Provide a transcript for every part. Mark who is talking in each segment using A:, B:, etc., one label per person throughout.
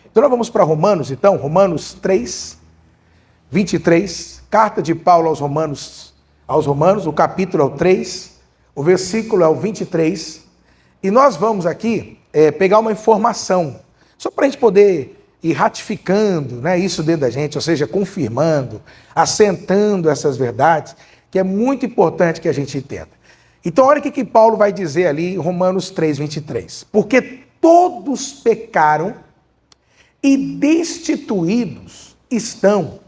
A: Então nós vamos para Romanos, então, Romanos 3, 23, carta de Paulo aos Romanos, o capítulo é o 3, o versículo é o 23, e nós vamos aqui pegar uma informação, só para a gente poder ir ratificando, né, isso dentro da gente, ou seja, confirmando, assentando essas verdades, que é muito importante que a gente entenda. Então olha o que Paulo vai dizer ali em Romanos 3, 23. Porque todos pecaram e destituídos estão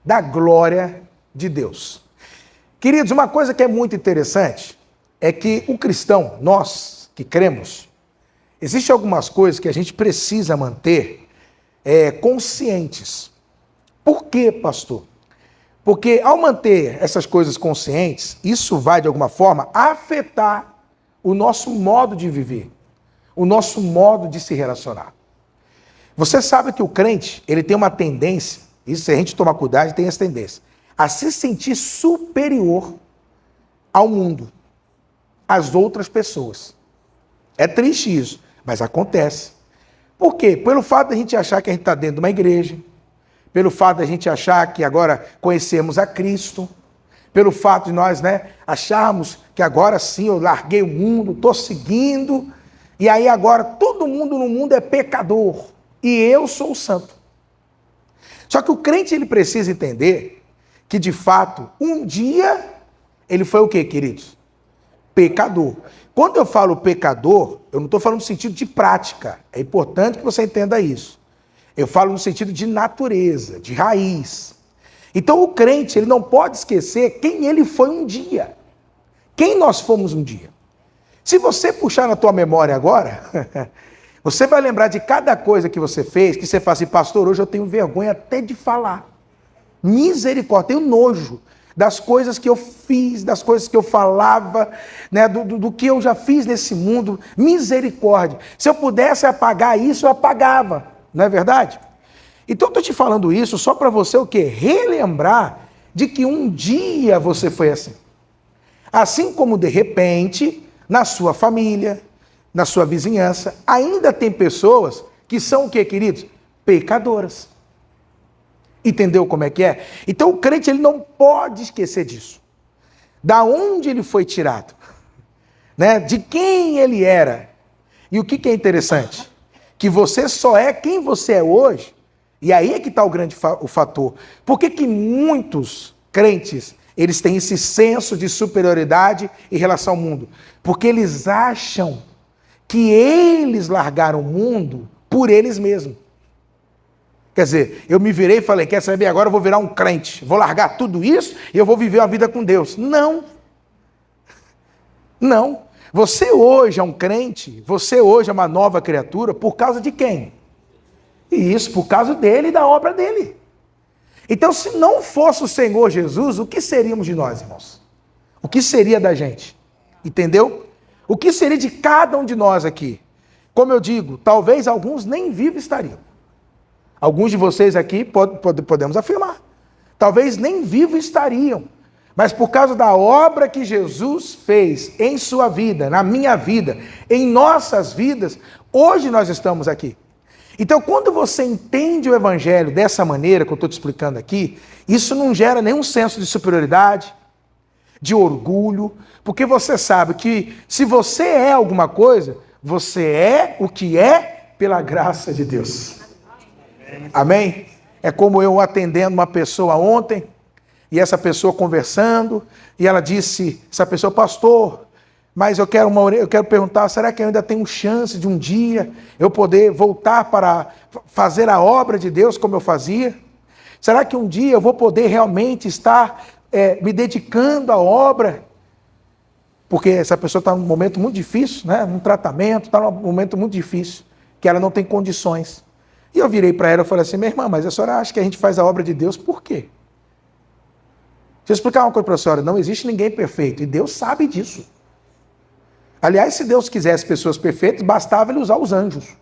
A: da glória de Deus. Queridos, uma coisa que é muito interessante é que o cristão, nós que cremos, existem algumas coisas que a gente precisa manter conscientes. Por quê, pastor? Porque ao manter essas coisas conscientes, isso vai de alguma forma afetar o nosso modo de viver, o nosso modo de se relacionar. Você sabe que o crente, ele tem uma tendência, isso se a gente tomar cuidado, tem essa tendência, a se sentir superior ao mundo, às outras pessoas. É triste isso, mas acontece. Por quê? Pelo fato de a gente achar que a gente está dentro de uma igreja, pelo fato de a gente achar que agora conhecemos a Cristo, pelo fato de nós acharmos que agora sim eu larguei o mundo, estou seguindo, e aí agora todo mundo no mundo é pecador, e eu sou o santo. Só que o crente ele precisa entender que de fato um dia ele foi o quê, queridos? Pecador. Quando eu falo pecador, eu não estou falando no sentido de prática, é importante que você entenda isso. Eu falo no sentido de natureza, de raiz. Então o crente ele não pode esquecer quem ele foi um dia, quem nós fomos um dia. Se você puxar na tua memória agora, você vai lembrar de cada coisa que você fez, que você fala assim, pastor, hoje eu tenho vergonha até de falar. Misericórdia, tenho nojo das coisas que eu fiz, das coisas que eu falava, do que eu já fiz nesse mundo. Misericórdia. Se eu pudesse apagar isso, eu apagava. Não é verdade? Então eu estou te falando isso só para você o quê? Relembrar de que um dia você foi assim. Assim como de repente, na sua família, na sua vizinhança, ainda tem pessoas que são o quê, queridos? Pecadoras. Entendeu como é que é? Então o crente ele não pode esquecer disso. Da onde ele foi tirado, de quem ele era. E o que é interessante? Que você só é quem você é hoje, e aí é que está o fator. Por que muitos crentes eles têm esse senso de superioridade em relação ao mundo? Porque eles acham que eles largaram o mundo por eles mesmos. Quer dizer, eu me virei e falei, quer saber, agora eu vou virar um crente, vou largar tudo isso e eu vou viver uma vida com Deus. Não. Não. Você hoje é um crente, você hoje é uma nova criatura por causa de quem? E isso por causa dele e da obra dele. Então, se não fosse o Senhor Jesus, o que seríamos de nós, irmãos? O que seria da gente? Entendeu? O que seria de cada um de nós aqui? Como eu digo, talvez alguns nem vivos estariam. Alguns de vocês aqui podemos afirmar. Talvez nem vivos estariam. Mas por causa da obra que Jesus fez em sua vida, na minha vida, em nossas vidas, hoje nós estamos aqui. Então, quando você entende o evangelho dessa maneira que eu estou te explicando aqui, isso não gera nenhum senso de superioridade, de orgulho, porque você sabe que se você é alguma coisa, você é o que é pela graça de Deus. Amém? É como eu atendendo uma pessoa ontem, e essa pessoa conversando, e ela disse, essa pessoa, pastor, mas eu quero perguntar, será que eu ainda tenho chance de um dia eu poder voltar para fazer a obra de Deus como eu fazia? Será que um dia eu vou poder realmente estar me dedicando à obra? Porque essa pessoa está num momento muito difícil, num tratamento, está num momento muito difícil, que ela não tem condições. E eu virei para ela e falei assim, minha irmã, mas a senhora acha que a gente faz a obra de Deus por quê? Deixa eu explicar uma coisa para a senhora, não existe ninguém perfeito, e Deus sabe disso. Aliás, se Deus quisesse pessoas perfeitas, bastava ele usar os anjos.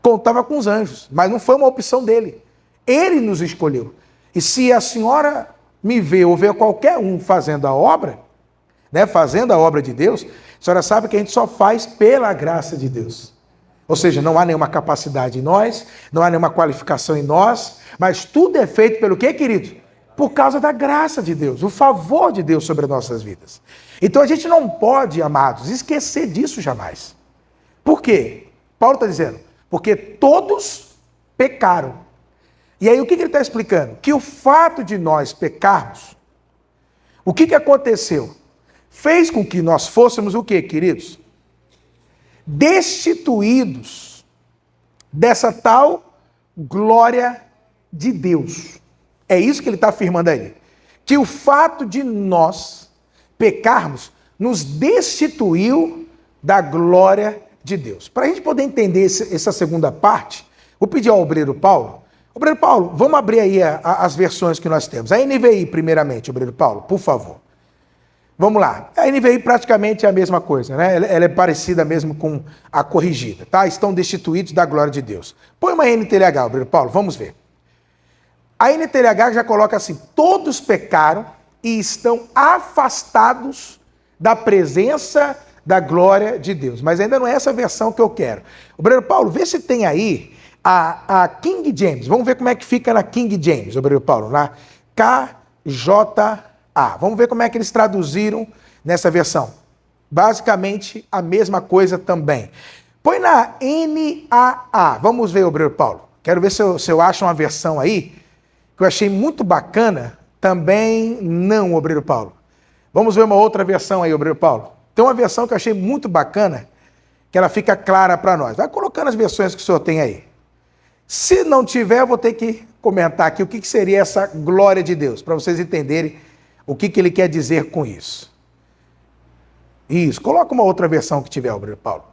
A: Contava com os anjos, mas não foi uma opção dele. Ele nos escolheu. E se a senhora me vê ou vê qualquer um fazendo a obra, fazendo a obra de Deus, a senhora sabe que a gente só faz pela graça de Deus. Ou seja, não há nenhuma capacidade em nós, não há nenhuma qualificação em nós, mas tudo é feito pelo quê, querido? Por causa da graça de Deus, o favor de Deus sobre as nossas vidas. Então a gente não pode, amados, esquecer disso jamais. Por quê? Paulo está dizendo, porque todos pecaram. E aí o que ele está explicando? Que o fato de nós pecarmos, o que aconteceu? Fez com que nós fôssemos o quê, queridos? Destituídos dessa tal glória de Deus. É isso que ele está afirmando aí. Que o fato de nós pecarmos nos destituiu da glória de Deus. Para a gente poder entender essa segunda parte, vou pedir ao obreiro Paulo. Obreiro Paulo, vamos abrir aí as versões que nós temos. A NVI, primeiramente, obreiro Paulo, por favor. Vamos lá. A NVI praticamente é a mesma coisa, né? Ela é parecida mesmo com a corrigida, tá? Estão destituídos da glória de Deus. Põe uma NTLH, obreiro Paulo, vamos ver. A NTLH já coloca assim: todos pecaram e estão afastados da presença da glória de Deus. Mas ainda não é essa versão que eu quero. Obreiro Paulo, vê se tem aí a King James. Vamos ver como é que fica na King James, obreiro Paulo, na KJA. Vamos ver como é que eles traduziram nessa versão. Basicamente a mesma coisa também. Põe na NAA. Vamos ver, obreiro Paulo. Quero ver se eu acho uma versão aí que eu achei muito bacana. Também não, obreiro Paulo. Vamos ver uma outra versão aí, obreiro Paulo. Tem uma versão que eu achei muito bacana, que ela fica clara para nós. Vai colocando as versões que o senhor tem aí. Se não tiver, eu vou ter que comentar aqui o que seria essa glória de Deus, para vocês entenderem o que ele quer dizer com isso. Isso, coloca uma outra versão que tiver, obreiro Paulo.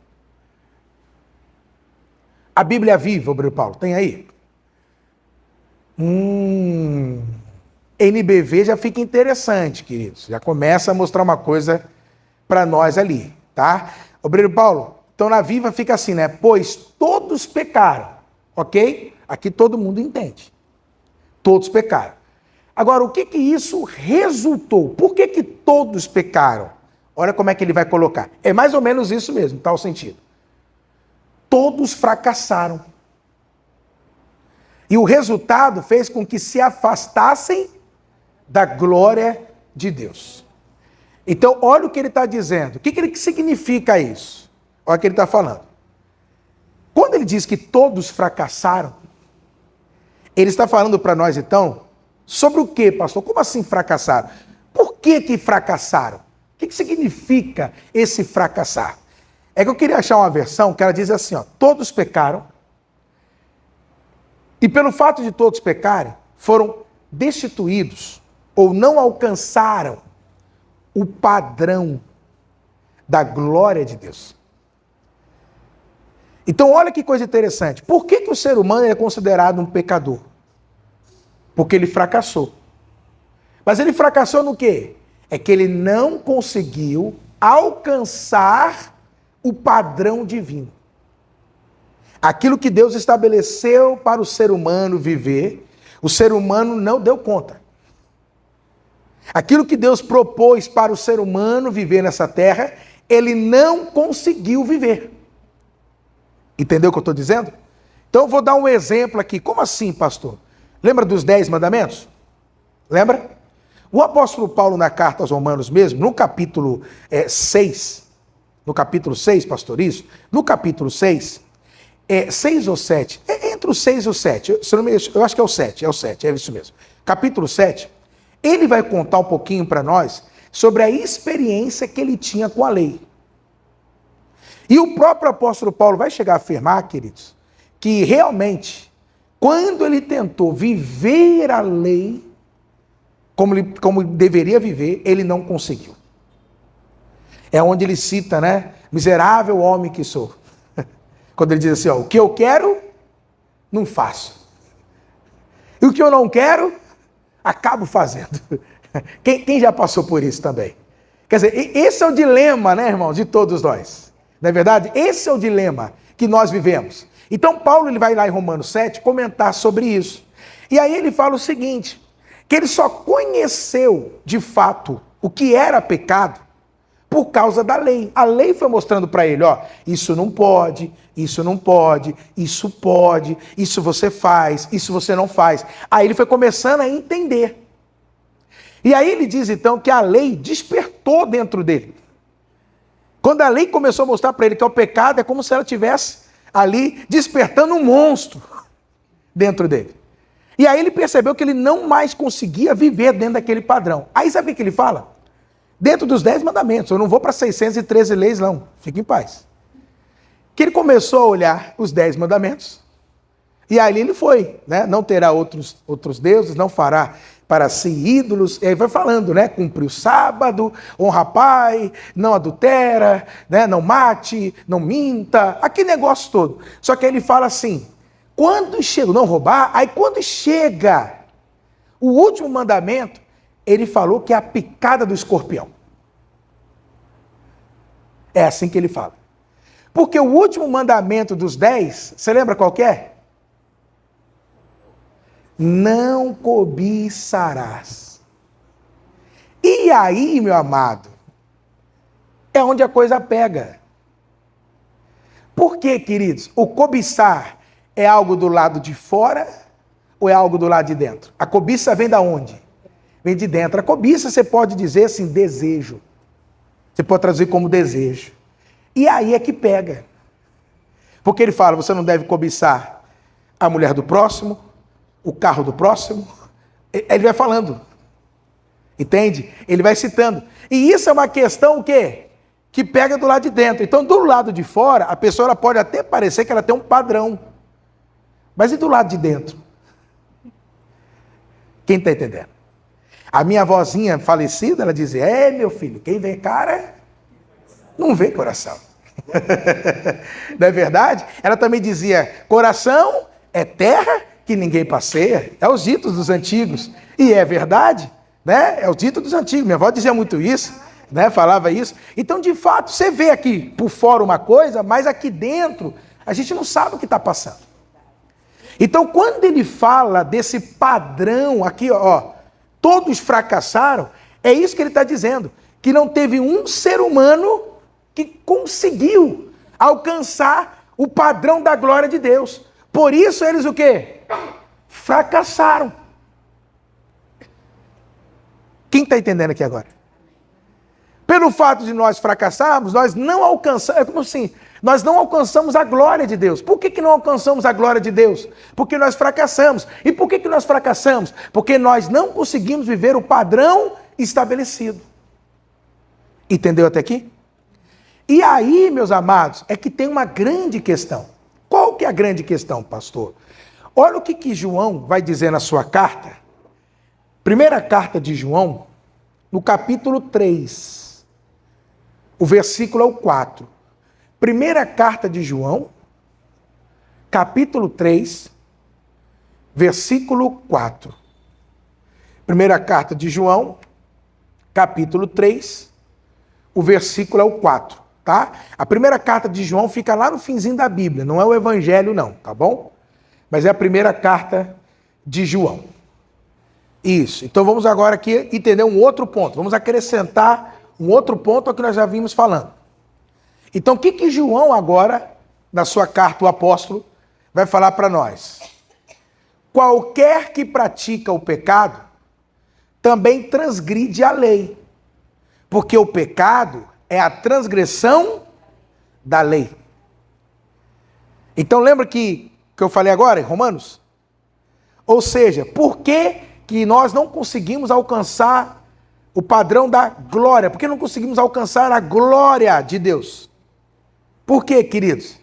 A: A Bíblia Viva, obreiro Paulo, tem aí? NBV já fica interessante, queridos. Já começa a mostrar uma coisa para nós ali, tá? Obreiro Paulo, então na Viva fica assim, né? Pois todos pecaram, ok? Aqui todo mundo entende. Todos pecaram. Agora, o que isso resultou? Por que todos pecaram? Olha como é que ele vai colocar. É mais ou menos isso mesmo, tal sentido. Todos fracassaram. E o resultado fez com que se afastassem da glória de Deus. Então, olha o que ele está dizendo. O que significa isso? Olha o que ele está falando. Quando ele diz que todos fracassaram, ele está falando para nós, então, sobre o que, pastor? Como assim fracassaram? Por que fracassaram? O que significa esse fracassar? É que eu queria achar uma versão que ela diz assim, ó, todos pecaram, e pelo fato de todos pecarem, foram destituídos, ou não alcançaram o padrão da glória de Deus. Então, olha que coisa interessante. Por que o ser humano é considerado um pecador? Porque ele fracassou. Mas ele fracassou no quê? É que ele não conseguiu alcançar o padrão divino. Aquilo que Deus estabeleceu para o ser humano viver, o ser humano não deu conta. Aquilo que Deus propôs para o ser humano viver nessa terra, ele não conseguiu viver. Entendeu o que eu estou dizendo? Então eu vou dar um exemplo aqui. Como assim, pastor? Lembra dos 10 mandamentos? Lembra? O apóstolo Paulo, na carta aos Romanos mesmo, no capítulo 6, pastor, isso? No capítulo 6, 6 ou 7, entre o 6 e o 7, eu acho que é o 7, é isso mesmo. Capítulo 7, ele vai contar um pouquinho para nós sobre a experiência que ele tinha com a lei. E o próprio apóstolo Paulo vai chegar a afirmar, queridos, que realmente, quando ele tentou viver a lei como deveria viver, ele não conseguiu. É onde ele cita, né? Miserável homem que sou. Quando ele diz assim, ó, o que eu quero, não faço. E o que eu não quero, acabo fazendo. Quem já passou por isso também? Quer dizer, esse é o dilema, né, irmão, de todos nós. Não é verdade? Esse é o dilema que nós vivemos. Então, Paulo ele vai lá em Romanos 7 comentar sobre isso. E aí ele fala o seguinte, que ele só conheceu, de fato, o que era pecado por causa da lei. A lei foi mostrando para ele, ó, isso não pode, isso não pode, isso pode, isso você faz, isso você não faz. Aí ele foi começando a entender. E aí ele diz então que a lei despertou dentro dele. Quando a lei começou a mostrar para ele que é o pecado, é como se ela tivesse ali despertando um monstro dentro dele. E aí ele percebeu que ele não mais conseguia viver dentro daquele padrão. Aí sabe o que ele fala? Dentro dos 10 mandamentos, eu não vou para 613 leis não, fique em paz. Que ele começou a olhar os 10 mandamentos, e ali ele foi, né? Não terá outros deuses, não fará para si ídolos, e aí vai falando, né? Cumprir o sábado, honra pai, não adultera, né? Não mate, não minta, aquele negócio todo. Só que aí ele fala assim, quando chega, não roubar, aí quando chega o último mandamento, ele falou que é a picada do escorpião. É assim que ele fala. Porque o último mandamento dos 10, você lembra qual que é? Não cobiçarás. E aí, meu amado, é onde a coisa pega. Por quê, queridos? O cobiçar é algo do lado de fora ou é algo do lado de dentro? A cobiça vem da onde? Vem de dentro. A cobiça você pode dizer assim, desejo. Você pode traduzir como desejo. E aí é que pega. Porque ele fala, você não deve cobiçar a mulher do próximo, o carro do próximo. Ele vai falando. Entende? Ele vai citando. E isso é uma questão o quê? Que pega do lado de dentro. Então, do lado de fora, a pessoa ela pode até parecer que ela tem um padrão. Mas e do lado de dentro? Quem está entendendo? A minha avózinha falecida, ela dizia, meu filho, quem vê cara, não vê coração. Não é verdade? Ela também dizia, coração é terra que ninguém passeia. É os ditos dos antigos. E é verdade, né? É o dito dos antigos. Minha avó dizia muito isso, né? Falava isso. Então, de fato, você vê aqui por fora uma coisa, mas aqui dentro a gente não sabe o que está passando. Então, quando ele fala desse padrão aqui, ó, todos fracassaram, é isso que ele está dizendo, que não teve um ser humano que conseguiu alcançar o padrão da glória de Deus. Por isso eles o quê? Fracassaram. Quem está entendendo aqui agora? Pelo fato de nós fracassarmos, nós não alcançamos, é como assim, nós não alcançamos a glória de Deus. Por que não alcançamos a glória de Deus? Porque nós fracassamos. E por que nós fracassamos? Porque nós não conseguimos viver o padrão estabelecido. Entendeu até aqui? E aí, meus amados, é que tem uma grande questão. Qual que é a grande questão, pastor? Olha o que João vai dizer na sua carta. Primeira carta de João, no capítulo 3, o versículo é o 4. Primeira carta de João, capítulo 3, versículo 4. Primeira carta de João, capítulo 3, o versículo é o 4, tá? A primeira carta de João fica lá no finzinho da Bíblia, não é o Evangelho não, tá bom? Mas é a primeira carta de João. Isso, então vamos agora aqui entender um outro ponto, vamos acrescentar um outro ponto ao que nós já vimos falando. Então, o que João agora, na sua carta, o apóstolo, vai falar para nós? Qualquer que pratica o pecado, também transgride a lei. Porque o pecado é a transgressão da lei. Então, lembra que eu falei agora em Romanos? Ou seja, por que nós não conseguimos alcançar o padrão da glória? Por que não conseguimos alcançar a glória de Deus? Por quê, queridos?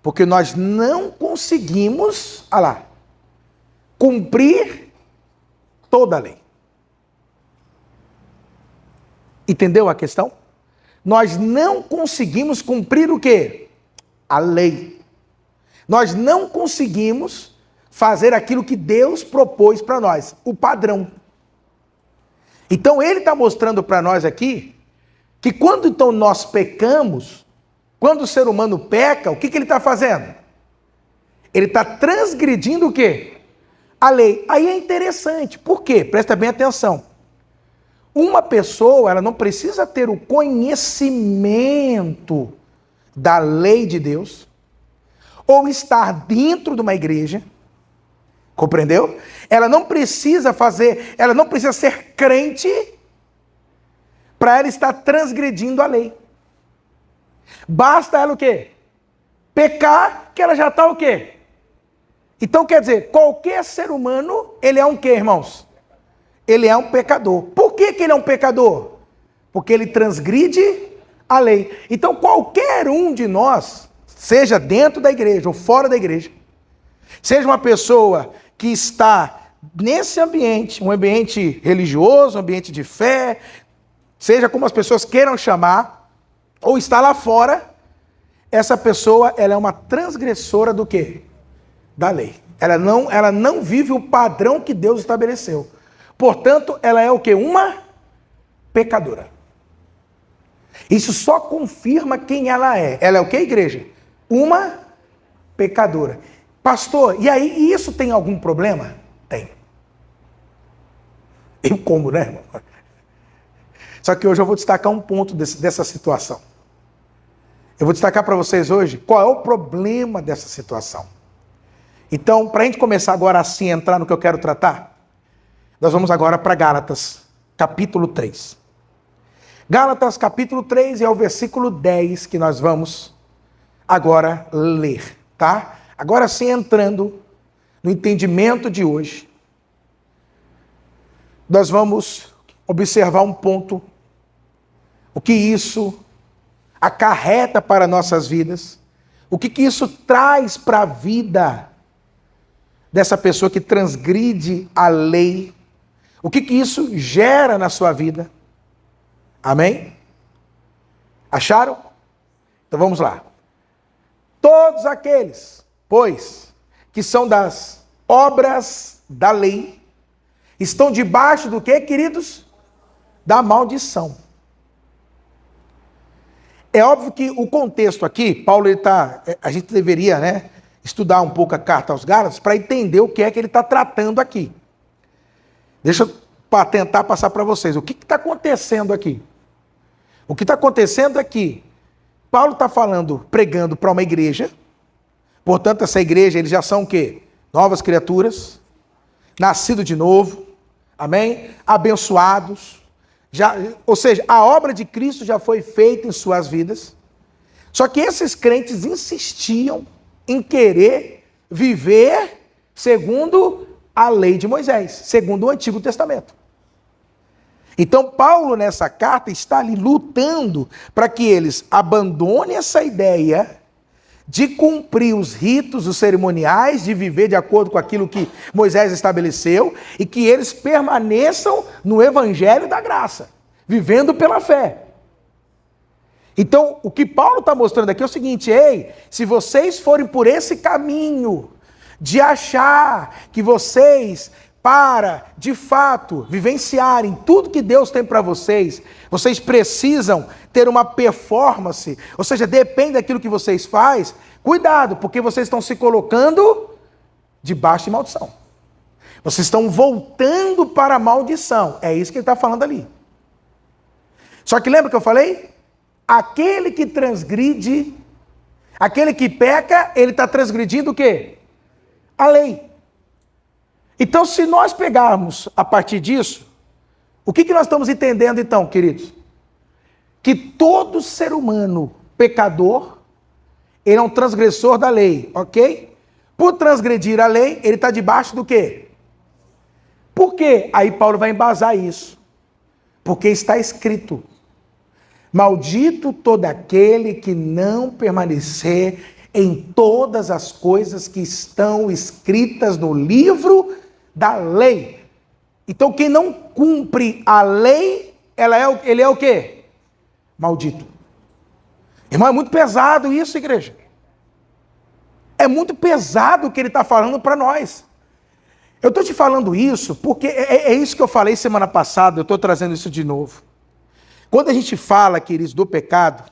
A: Porque nós não conseguimos, olha lá, cumprir toda a lei. Entendeu a questão? Nós não conseguimos cumprir o quê? A lei. Nós não conseguimos fazer aquilo que Deus propôs para nós, o padrão. Então ele está mostrando para nós aqui que quando então nós pecamos, quando o ser humano peca, o que ele está fazendo? Ele está transgredindo o quê? A lei. Aí é interessante. Por quê? Presta bem atenção. Uma pessoa, ela não precisa ter o conhecimento da lei de Deus ou estar dentro de uma igreja, compreendeu? Ela não precisa ser crente para ela estar transgredindo a lei. Basta ela o quê? Pecar, que ela já está o quê? Então quer dizer, qualquer ser humano, ele é um quê, irmãos? Ele é um pecador. Por que ele é um pecador? Porque ele transgride a lei. Então qualquer um de nós, seja dentro da igreja ou fora da igreja, seja uma pessoa que está nesse ambiente, um ambiente religioso, um ambiente de fé, seja como as pessoas queiram chamar, ou está lá fora, essa pessoa, ela é uma transgressora do quê? Da lei. Ela não vive o padrão que Deus estabeleceu. Portanto, ela é o quê? Uma pecadora. Isso só confirma quem ela é. Ela é o quê, igreja? Uma pecadora. Pastor, e aí, isso tem algum problema? Tem. E como, né, irmão? Só que hoje eu vou destacar um ponto dessa situação. Eu vou destacar para vocês hoje qual é o problema dessa situação. Então, para a gente começar agora assim, entrar no que eu quero tratar, nós vamos agora para Gálatas, capítulo 3. Gálatas, capítulo 3, é o versículo 10 que nós vamos agora ler, tá? Agora sim, entrando no entendimento de hoje, nós vamos observar um ponto, o que isso acarreta para nossas vidas, o que isso traz para a vida dessa pessoa que transgride a lei, o que isso gera na sua vida. Amém? Acharam? Então vamos lá. Todos aqueles, pois, que são das obras da lei, estão debaixo do quê, queridos? Da maldição. É óbvio que o contexto aqui, Paulo, a gente deveria, estudar um pouco a carta aos Gálatas para entender o que é que ele está tratando aqui. Deixa eu tentar passar para vocês. O que está acontecendo aqui? O que está acontecendo é que Paulo está pregando para uma igreja, portanto, essa igreja, eles já são o quê? Novas criaturas, nascidos de novo, amém? Abençoados. Ou seja, a obra de Cristo já foi feita em suas vidas. Só que esses crentes insistiam em querer viver segundo a lei de Moisés, segundo o Antigo Testamento. Então Paulo nessa carta está ali lutando para que eles abandonem essa ideia de cumprir os ritos, os cerimoniais, de viver de acordo com aquilo que Moisés estabeleceu, e que eles permaneçam no evangelho da graça, vivendo pela fé. Então, o que Paulo está mostrando aqui é o seguinte: ei, se vocês forem por esse caminho de achar que vocês, para, de fato, vivenciarem tudo que Deus tem para vocês, vocês precisam ter uma performance, ou seja, depende daquilo que vocês fazem, cuidado, porque vocês estão se colocando debaixo de maldição. Vocês estão voltando para a maldição. É isso que ele está falando ali. Só que lembra que eu falei? Aquele que transgride, aquele que peca, ele está transgredindo o quê? A lei. Então, se nós pegarmos a partir disso, o que nós estamos entendendo então, queridos? Que todo ser humano pecador, ele é um transgressor da lei, ok? Por transgredir a lei, ele está debaixo do quê? Por quê? Aí Paulo vai embasar isso. Porque está escrito: maldito todo aquele que não permanecer em todas as coisas que estão escritas no livro da lei. Então, quem não cumpre a lei, ele é o quê? Maldito. Irmão, é muito pesado isso, igreja. É muito pesado o que ele está falando para nós. Eu estou te falando isso porque é isso que eu falei semana passada, eu estou trazendo isso de novo. Quando a gente fala, queridos, do pecado,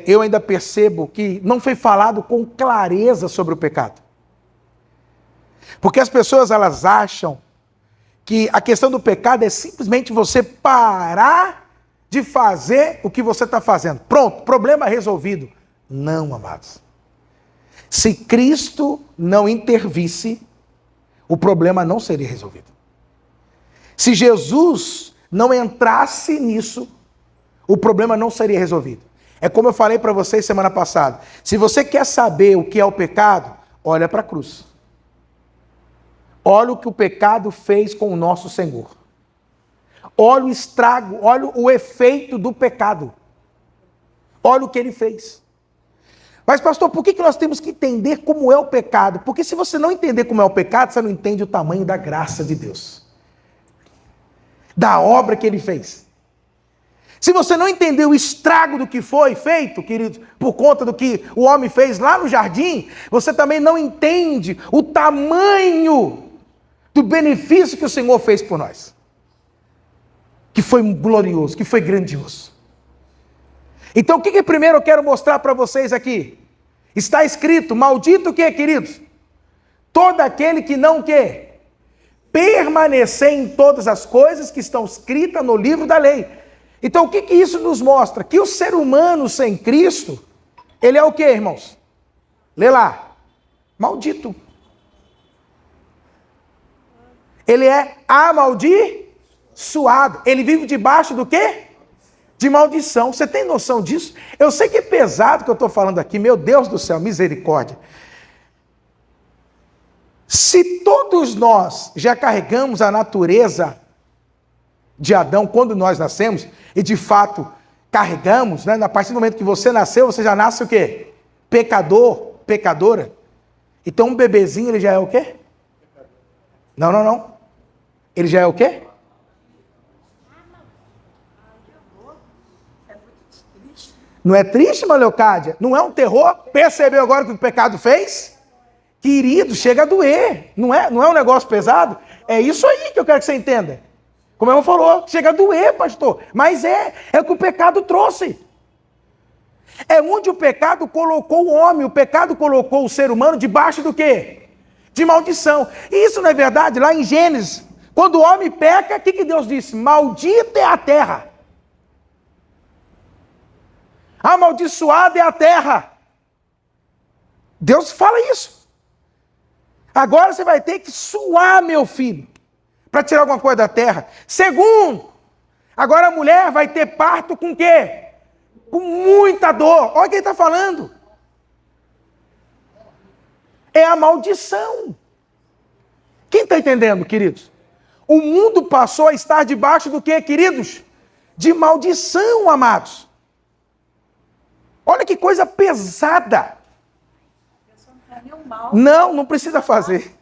A: eu ainda percebo que não foi falado com clareza sobre o pecado. Porque as pessoas, elas acham que a questão do pecado é simplesmente você parar de fazer o que você está fazendo. Pronto, problema resolvido. Não, amados. Se Cristo não intervisse, o problema não seria resolvido. Se Jesus não entrasse nisso, o problema não seria resolvido. É como eu falei para vocês semana passada. Se você quer saber o que é o pecado, olha para a cruz. Olha o que o pecado fez com o nosso Senhor. Olha o estrago, olha o efeito do pecado. Olha o que ele fez. Mas, pastor, por que nós temos que entender como é o pecado? Porque se você não entender como é o pecado, você não entende o tamanho da graça de Deus. Da obra que ele fez. Se você não entender o estrago do que foi feito, queridos, por conta do que o homem fez lá no jardim, você também não entende o tamanho do benefício que o Senhor fez por nós. Que foi glorioso, que foi grandioso. Então, o que primeiro eu quero mostrar para vocês aqui? Está escrito, maldito o que, queridos? Todo aquele que não quer permanecer em todas as coisas que estão escritas no livro da lei. Então, o que isso nos mostra? Que o ser humano sem Cristo, ele é o que, irmãos? Lê lá. Maldito. Ele é amaldiçoado. Ele vive debaixo do quê? De maldição. Você tem noção disso? Eu sei que é pesado que eu estou falando aqui. Meu Deus do céu, misericórdia. Se todos nós já carregamos a natureza de Adão quando nós nascemos, e de fato carregamos, né? A partir do momento que você nasceu, você já nasce o quê? Pecador, pecadora. Então um bebezinho, ele já é o quê? Não. Ele já é o quê? Não é triste, Leocádia? Não é um terror? Percebeu agora o que o pecado fez? Querido, chega a doer. Não é um negócio pesado? É isso aí que eu quero que você entenda. Como ela falou, chega a doer, pastor. Mas é o que o pecado trouxe. É onde o pecado colocou o homem, o pecado colocou o ser humano debaixo do quê? De maldição. E isso não é verdade? Lá em Gênesis, quando o homem peca, o que Deus disse? Maldita é a terra. Amaldiçoada é a terra. Deus fala isso. Agora você vai ter que suar, meu filho, para tirar alguma coisa da terra. Segundo, agora a mulher vai ter parto com o quê? Com muita dor. Olha quem está falando. É a maldição. Quem está entendendo, queridos? O mundo passou a estar debaixo do quê, queridos? De maldição, amados. Olha que coisa pesada. Não precisa fazer.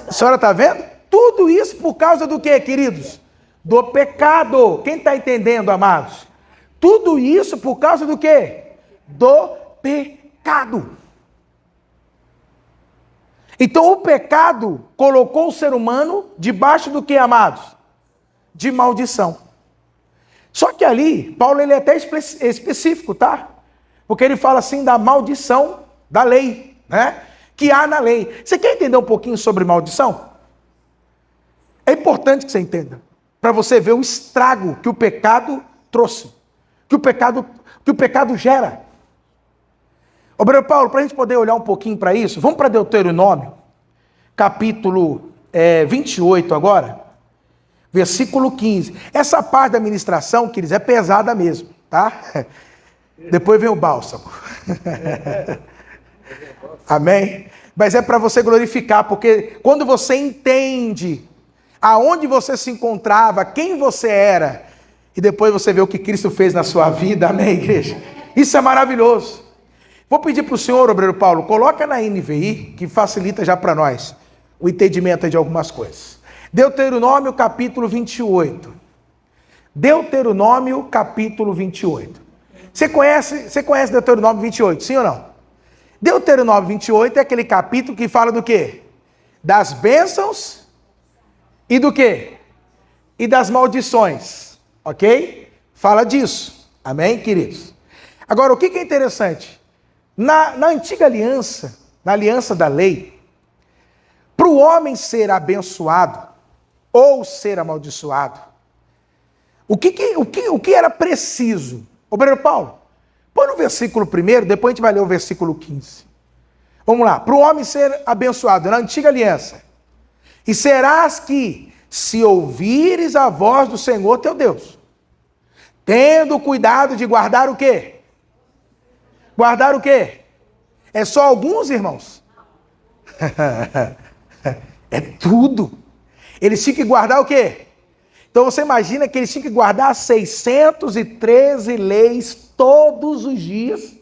A: A senhora está vendo? Tudo isso por causa do quê, queridos? Do pecado. Quem está entendendo, amados? Tudo isso por causa do quê? Do pecado. Então o pecado colocou o ser humano debaixo do quê, amados? De maldição. Só que ali, Paulo ele é até específico, tá? Porque ele fala assim da maldição da lei, né? Que há na lei. Você quer entender um pouquinho sobre maldição? É importante que você entenda. Para você ver o estrago que o pecado trouxe. Que o pecado gera. Obreiro Paulo, para a gente poder olhar um pouquinho para isso, vamos para Deuteronômio, capítulo 28 agora. Versículo 15. Essa parte da ministração, queridos, é pesada mesmo, tá? Depois vem o bálsamo. Amém? Mas é para você glorificar, porque quando você entende aonde você se encontrava, quem você era, e depois você vê o que Cristo fez na sua vida, amém, igreja? Isso é maravilhoso. Vou pedir para o senhor, obreiro Paulo, coloca na NVI, que facilita já para nós o entendimento de algumas coisas. Deuteronômio capítulo 28. Deuteronômio capítulo 28. Você conhece Deuteronômio 28, sim ou não? Deuteronômio 28 é aquele capítulo que fala do quê? Das bênçãos e do quê? E das maldições, ok? Fala disso, amém, queridos? Agora, o que é interessante? Na antiga aliança, na aliança da lei, para o homem ser abençoado ou ser amaldiçoado, o que era preciso? Obreiro Paulo, põe no versículo 1, depois a gente vai ler o versículo 15. Vamos lá. Para o homem ser abençoado na antiga aliança. E serás que, se ouvires a voz do Senhor teu Deus, tendo cuidado de guardar o quê? Guardar o quê? É só alguns, irmãos? É tudo. Eles tinham que guardar o quê? Então você imagina que eles tinham que guardar 613 leis todos os dias.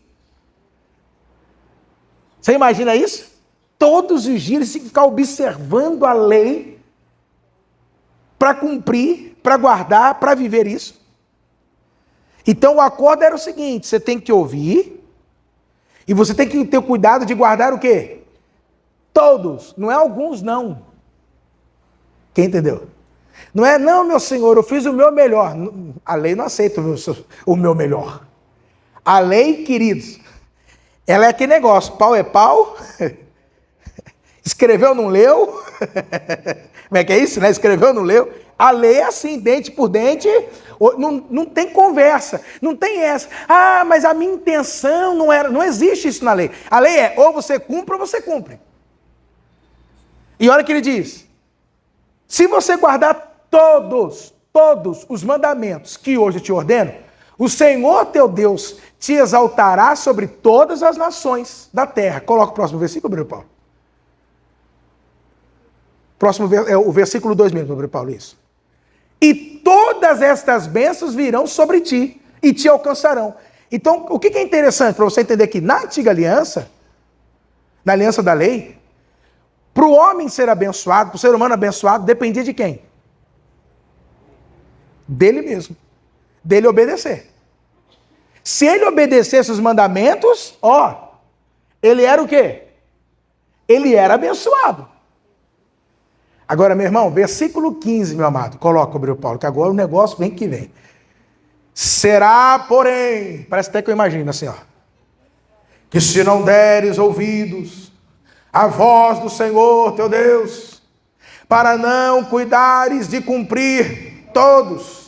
A: Você imagina isso? Todos os dias eles tinham que ficar observando a lei para cumprir, para guardar, para viver isso. Então o acordo era o seguinte: você tem que ouvir e você tem que ter cuidado de guardar o quê? Todos, não é alguns não. Quem entendeu? Não é, não, meu senhor, eu fiz o meu melhor. A lei não aceita o meu melhor. A lei, queridos, ela é aquele negócio, pau é pau, escreveu, não leu. Como é que é isso, né? Escreveu, não leu. A lei é assim, dente por dente, não tem conversa, não tem essa. Ah, mas a minha intenção não era, não existe isso na lei. A lei é, ou você cumpre ou você cumpre. E olha o que ele diz. Se você guardar todos os mandamentos que hoje te ordeno, o Senhor teu Deus te exaltará sobre todas as nações da terra. Coloca o próximo versículo, Bruno Paulo. Próximo é o versículo 2 mesmo, Bruno Paulo, isso. E todas estas bênçãos virão sobre ti e te alcançarão. Então, o que é interessante para você entender que na antiga aliança, na aliança da lei, para o homem ser abençoado, para o ser humano abençoado, dependia de quem? Dele mesmo. Dele obedecer. Se ele obedecesse os mandamentos, ele era o quê? Ele era abençoado. Agora, meu irmão, versículo 15, meu amado. Coloca, Bruno Paulo, que agora o negócio vem que vem. Será, porém, parece até que eu imagino assim, que se não deres ouvidos a voz do Senhor teu Deus, para não cuidares de cumprir todos,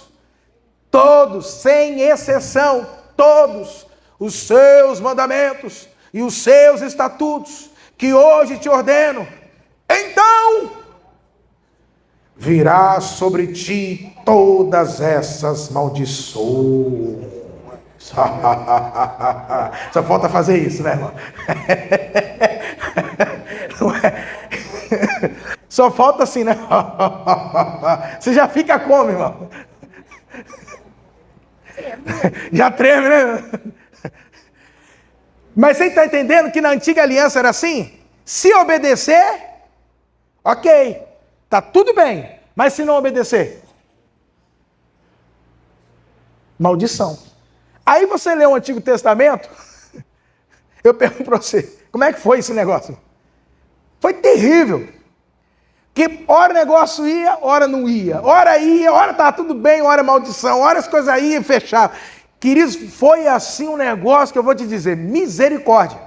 A: sem exceção, todos os seus mandamentos e os seus estatutos que hoje te ordeno, então virá sobre ti todas essas maldições. Só falta fazer isso, né, irmão? Não é? Só falta assim, né? Você já fica como, irmão? Já treme, né? Mas você está entendendo que na antiga aliança era assim? Se obedecer, ok, tá tudo bem. Mas se não obedecer, maldição. Aí você lê o Antigo Testamento, eu pergunto para você, como é que foi esse negócio? Foi terrível. Que hora o negócio ia, hora não ia. Hora ia, hora estava tudo bem, hora maldição, hora as coisas iam e fechavam. Queridos, foi assim um negócio que eu vou te dizer, misericórdia.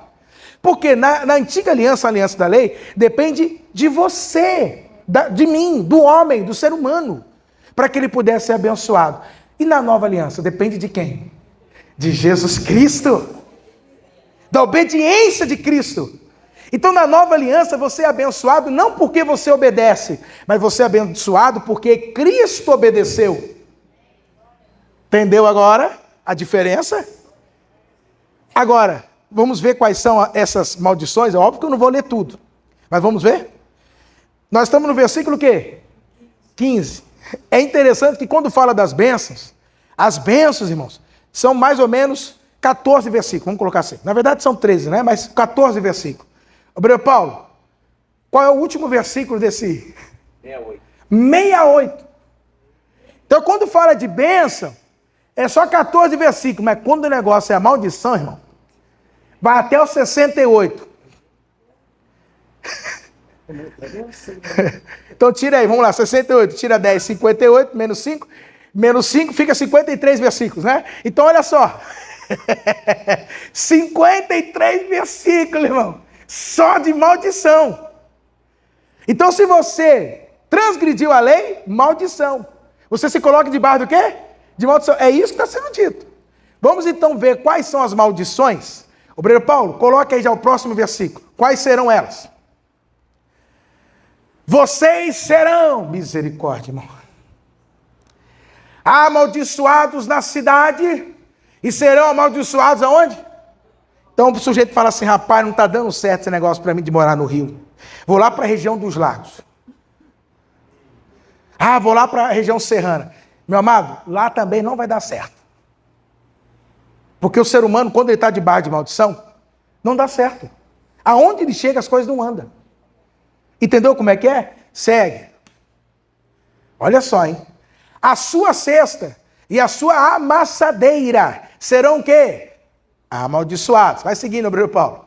A: Porque na antiga aliança, a aliança da lei, depende de você, de mim, do homem, do ser humano, para que ele pudesse ser abençoado. E na nova aliança, depende de quem? De Jesus Cristo. Da obediência de Cristo. Então, na nova aliança, você é abençoado não porque você obedece, mas você é abençoado porque Cristo obedeceu. Entendeu agora a diferença? Agora, vamos ver quais são essas maldições. É óbvio que eu não vou ler tudo, mas vamos ver? Nós estamos no versículo o quê? 15. É interessante que quando fala das bênçãos, as bênçãos, irmãos, são mais ou menos 14 versículos. Vamos colocar assim. Na verdade são 13, né? Mas 14 versículos. Bruno Paulo, qual é o último versículo desse?
B: 68.
A: 68. Então, quando fala de bênção, é só 14 versículos, mas quando o negócio é a maldição, irmão, vai até o 68. Então, tira aí, vamos lá, 68, tira 10, 58, menos 5 fica 53 versículos, né? Então, olha só. 53 versículos, irmão. Só de maldição. Então, se você transgrediu a lei, maldição. Você se coloca debaixo do quê? De maldição. É isso que está sendo dito. Vamos então ver quais são as maldições, Obreiro Paulo, coloque aí já o próximo versículo. Quais serão elas? Vocês serão, misericórdia, irmão, amaldiçoados na cidade e serão amaldiçoados aonde? Então o sujeito fala assim, rapaz, não está dando certo esse negócio para mim de morar no Rio. Vou lá para a região dos lagos. Vou lá para a região serrana. Meu amado, lá também não vai dar certo. Porque o ser humano, quando ele está debaixo de maldição, não dá certo. Aonde ele chega, as coisas não andam. Entendeu como é que é? Segue. Olha só, hein? A sua cesta e a sua amassadeira serão o quê? Amaldiçoados. Vai seguindo, obreiro Paulo.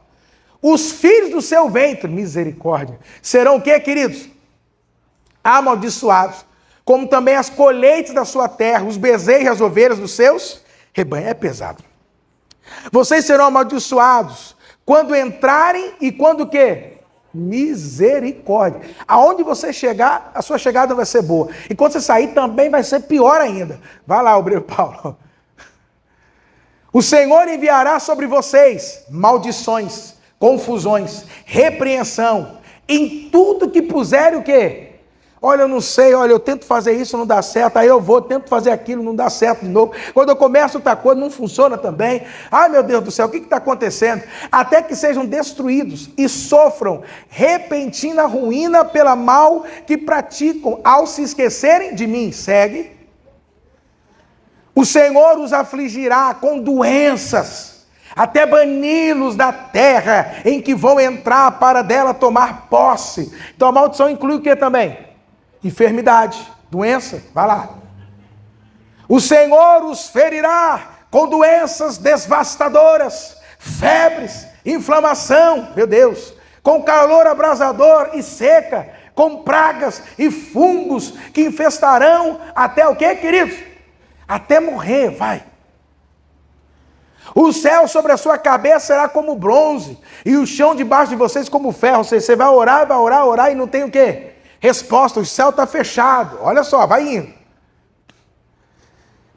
A: Os filhos do seu ventre, misericórdia, serão o quê, queridos? Amaldiçoados. Como também as colheitas da sua terra, os bezerros e as ovelhas dos seus rebanhos. É pesado. Vocês serão amaldiçoados quando entrarem e quando o quê? Misericórdia. Aonde você chegar, a sua chegada vai ser boa. E quando você sair, também vai ser pior ainda. Vai lá, obreiro Paulo. O Senhor enviará sobre vocês maldições, confusões, repreensão, em tudo que puserem o quê? Olha, eu não sei, olha, eu tento fazer isso, não dá certo, aí eu vou, tento fazer aquilo, não dá certo de novo. Quando eu começo outra coisa, não funciona também. Ai, meu Deus do céu, o que está acontecendo? Até que sejam destruídos e sofram repentina ruína pela mal que praticam, ao se esquecerem de mim. Segue. O Senhor os afligirá com doenças, até bani-los da terra em que vão entrar para dela tomar posse. Então a maldição inclui o que também? Enfermidade, doença, vai lá. O Senhor os ferirá com doenças devastadoras, febres, inflamação, meu Deus, com calor abrasador e seca, com pragas e fungos que infestarão até o quê, queridos? Até morrer, vai. O céu sobre a sua cabeça será como bronze, e o chão debaixo de vocês como ferro. Ou seja, você vai orar, e não tem o quê? Resposta, o céu está fechado. Olha só, vai indo.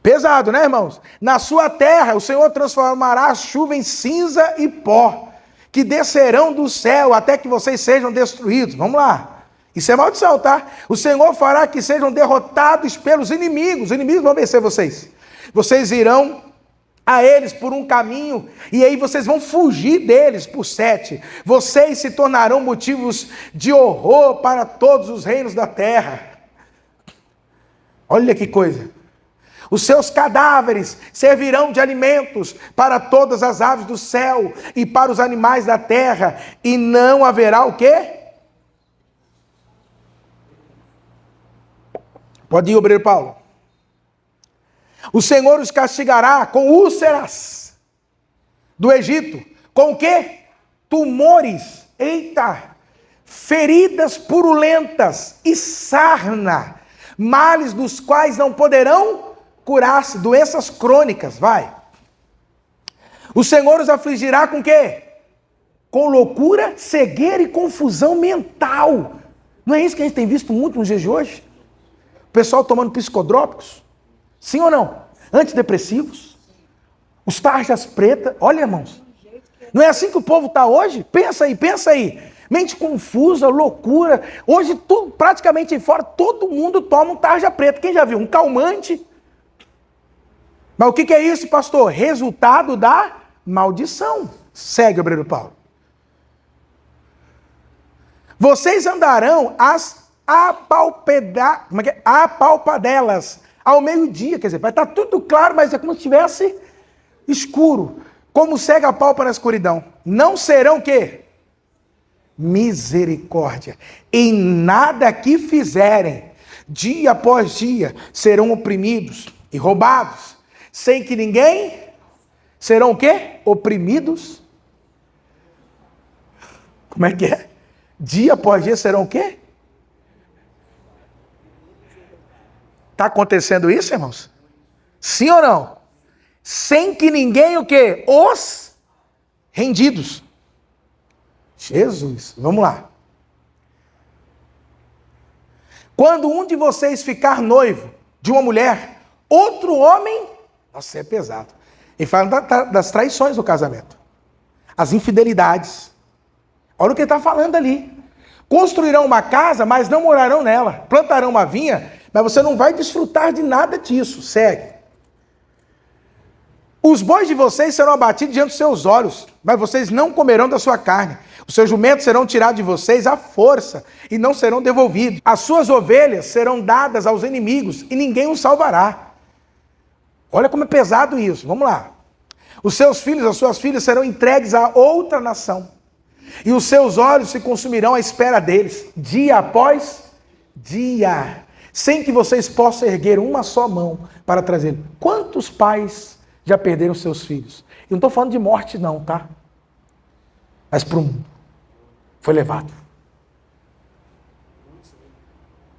A: Pesado, né, irmãos? Na sua terra, o Senhor transformará a chuva em cinza e pó, que descerão do céu até que vocês sejam destruídos. Vamos lá. Isso é maldição, tá? O Senhor fará que sejam derrotados pelos inimigos. Os inimigos vão vencer vocês. Vocês irão a eles por um caminho, e aí vocês vão fugir deles por 7. Vocês se tornarão motivos de horror para todos os reinos da terra. Olha que coisa. Os seus cadáveres servirão de alimentos para todas as aves do céu e para os animais da terra, e não haverá o quê? Pode ir, obreiro Paulo. O Senhor os castigará com úlceras do Egito. Com o quê? Tumores. Eita! Feridas purulentas e sarna. Males dos quais não poderão curar-se. Doenças crônicas. Vai. O Senhor os afligirá com o quê? Com loucura, cegueira e confusão mental. Não é isso que a gente tem visto muito nos dias de hoje? O pessoal tomando psicodrópicos. Sim ou não? Antidepressivos. Os tarjas pretas. Olha, irmãos. Não é assim que o povo está hoje? Pensa aí. Mente confusa, loucura. Hoje, tudo, praticamente aí fora, todo mundo toma um tarja preta. Quem já viu? Um calmante. Mas o que é isso, pastor? Resultado da maldição. Segue, obreiro Paulo. Vocês andarão as apalpadelas ao meio-dia, quer dizer, vai estar tudo claro, mas é como se estivesse escuro, como cega a pálpebra na escuridão. Não serão o quê? Misericórdia. Em nada que fizerem, dia após dia, serão oprimidos e roubados, sem que ninguém... Serão o quê? Oprimidos. Como é que é? Dia após dia serão o quê? Está acontecendo isso, irmãos? Sim ou não? Sem que ninguém o quê? Os rendidos. Jesus, vamos lá. Quando um de vocês ficar noivo de uma mulher, outro homem... Nossa, é pesado. Ele fala das traições do casamento. as infidelidades. Olha o que ele está falando ali. Construirão uma casa, mas não morarão nela. Plantarão uma vinha, mas você não vai desfrutar de nada disso. Segue. Os bois de vocês serão abatidos diante dos seus olhos, mas vocês não comerão da sua carne. Os seus jumentos serão tirados de vocês à força e não serão devolvidos. As suas ovelhas serão dadas aos inimigos e ninguém os salvará. Olha como é pesado isso. Vamos lá. Os seus filhos, as suas filhas serão entregues a outra nação. E os seus olhos se consumirão à espera deles, dia após dia, sem que vocês possam erguer uma só mão para trazer. Quantos pais já perderam seus filhos? Eu não estou falando de morte não, tá? Mas para um foi levado.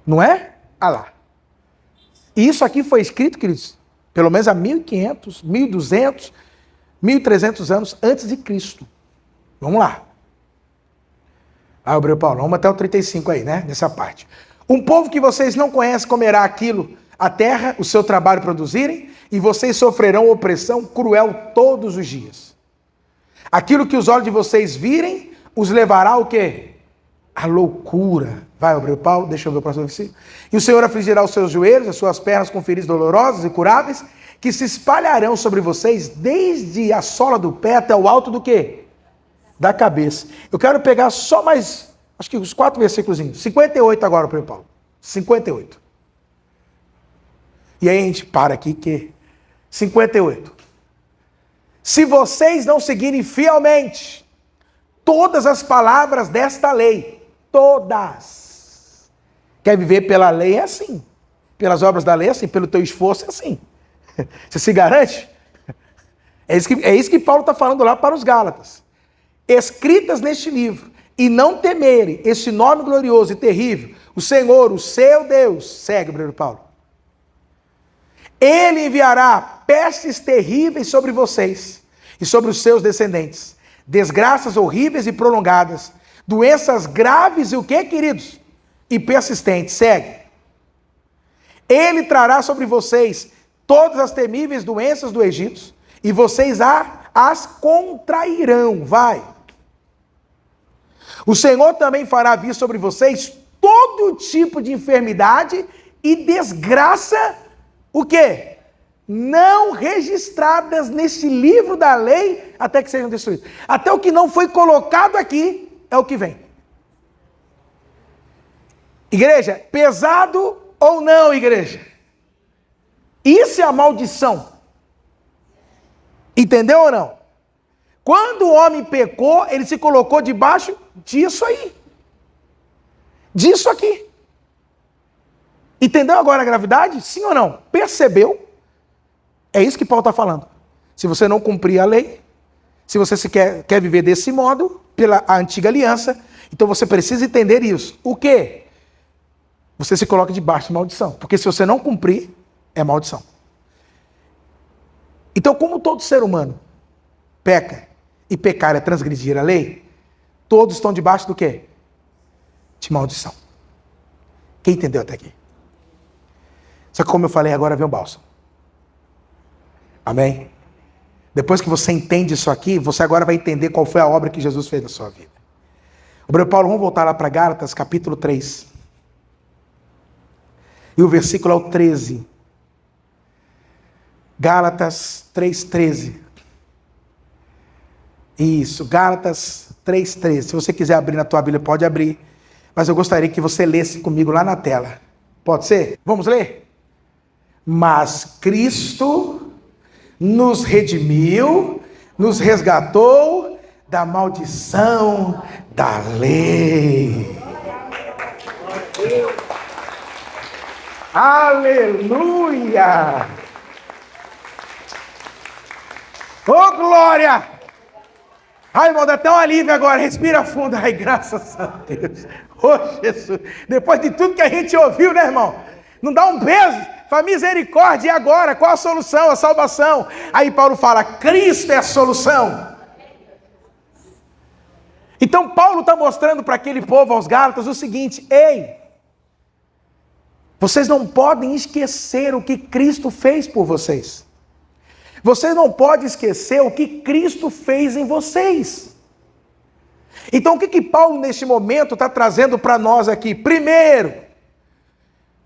A: Não é? Ah lá. E isso aqui foi escrito, queridos, pelo menos há 1500, 1200, 1300 anos antes de Cristo. Vamos lá. Abriu Paulo, vamos até o 35 aí, né? Nessa parte. Um povo que vocês não conhecem comerá aquilo, a terra, o seu trabalho produzirem, e vocês sofrerão opressão cruel todos os dias. Aquilo que os olhos de vocês virem, os levará o quê? A loucura. Vai, Abriu Paulo, deixa eu ver o próximo versículo. E o Senhor afligirá os seus joelhos, as suas pernas com feridas dolorosas e curáveis, que se espalharão sobre vocês desde a sola do pé até o alto do quê? Da cabeça. Eu quero pegar só mais, acho que os 4 versículos. 58 agora, Abriu Paulo. 58. E aí a gente para aqui que 58. Se vocês não seguirem fielmente todas as palavras desta lei, todas. Quer viver pela lei é assim. Pelas obras da lei é assim. Pelo teu esforço é assim. Você se garante? É isso que Paulo está falando lá para os Gálatas. Escritas neste livro, e não temerem esse nome glorioso e terrível, o Senhor, o seu Deus, segue, Breno Paulo. Ele enviará pestes terríveis sobre vocês e sobre os seus descendentes, desgraças horríveis e prolongadas, doenças graves e o que, queridos? E persistentes, segue. Ele trará sobre vocês todas as temíveis doenças do Egito, e vocês as contrairão, vai. O Senhor também fará vir sobre vocês todo tipo de enfermidade e desgraça, o quê? Não registradas neste livro da lei, até que sejam destruídos. Até o que não foi colocado aqui é o que vem. Igreja, pesado ou não, igreja? Isso é a maldição. Entendeu ou não? Quando o homem pecou, ele se colocou debaixo disso aí. Disso aqui. Entendeu agora a gravidade? Sim ou não? Percebeu? É isso que Paulo está falando. Se você não cumprir a lei, se você quer viver desse modo, pela antiga aliança, então você precisa entender isso. O quê? Você se coloca debaixo de maldição. Porque se você não cumprir, é maldição. Então, como todo ser humano peca, e pecar é transgredir a lei, todos estão debaixo do quê? De maldição. Quem entendeu até aqui? Só que como eu falei, agora vem o bálsamo. Amém? Depois que você entende isso aqui, você agora vai entender qual foi a obra que Jesus fez na sua vida. Obreiro Paulo, vamos voltar lá para Gálatas, capítulo 3. E o versículo é o 13. Gálatas 3:13. Isso, Gálatas 3:13. Se você quiser abrir na tua Bíblia, pode abrir. Mas eu gostaria que você lesse comigo lá na tela. Pode ser? Vamos ler? Mas Cristo nos redimiu, nos resgatou da maldição da lei. Aleluia! Ô, glória! Ai, irmão, dá até um alívio agora. Respira fundo. Ai, graças a Deus. Ô, Jesus. Depois de tudo que a gente ouviu, né, irmão? Não dá um beijo? Fala, misericórdia. E agora? Qual a solução? A salvação. Aí Paulo fala, Cristo é a solução. Então Paulo está mostrando para aquele povo, aos Gálatas, o seguinte. Ei, vocês não podem esquecer o que Cristo fez por vocês. Vocês não podem esquecer o que Cristo fez em vocês. Então, o que Paulo, neste momento, está trazendo para nós aqui? Primeiro,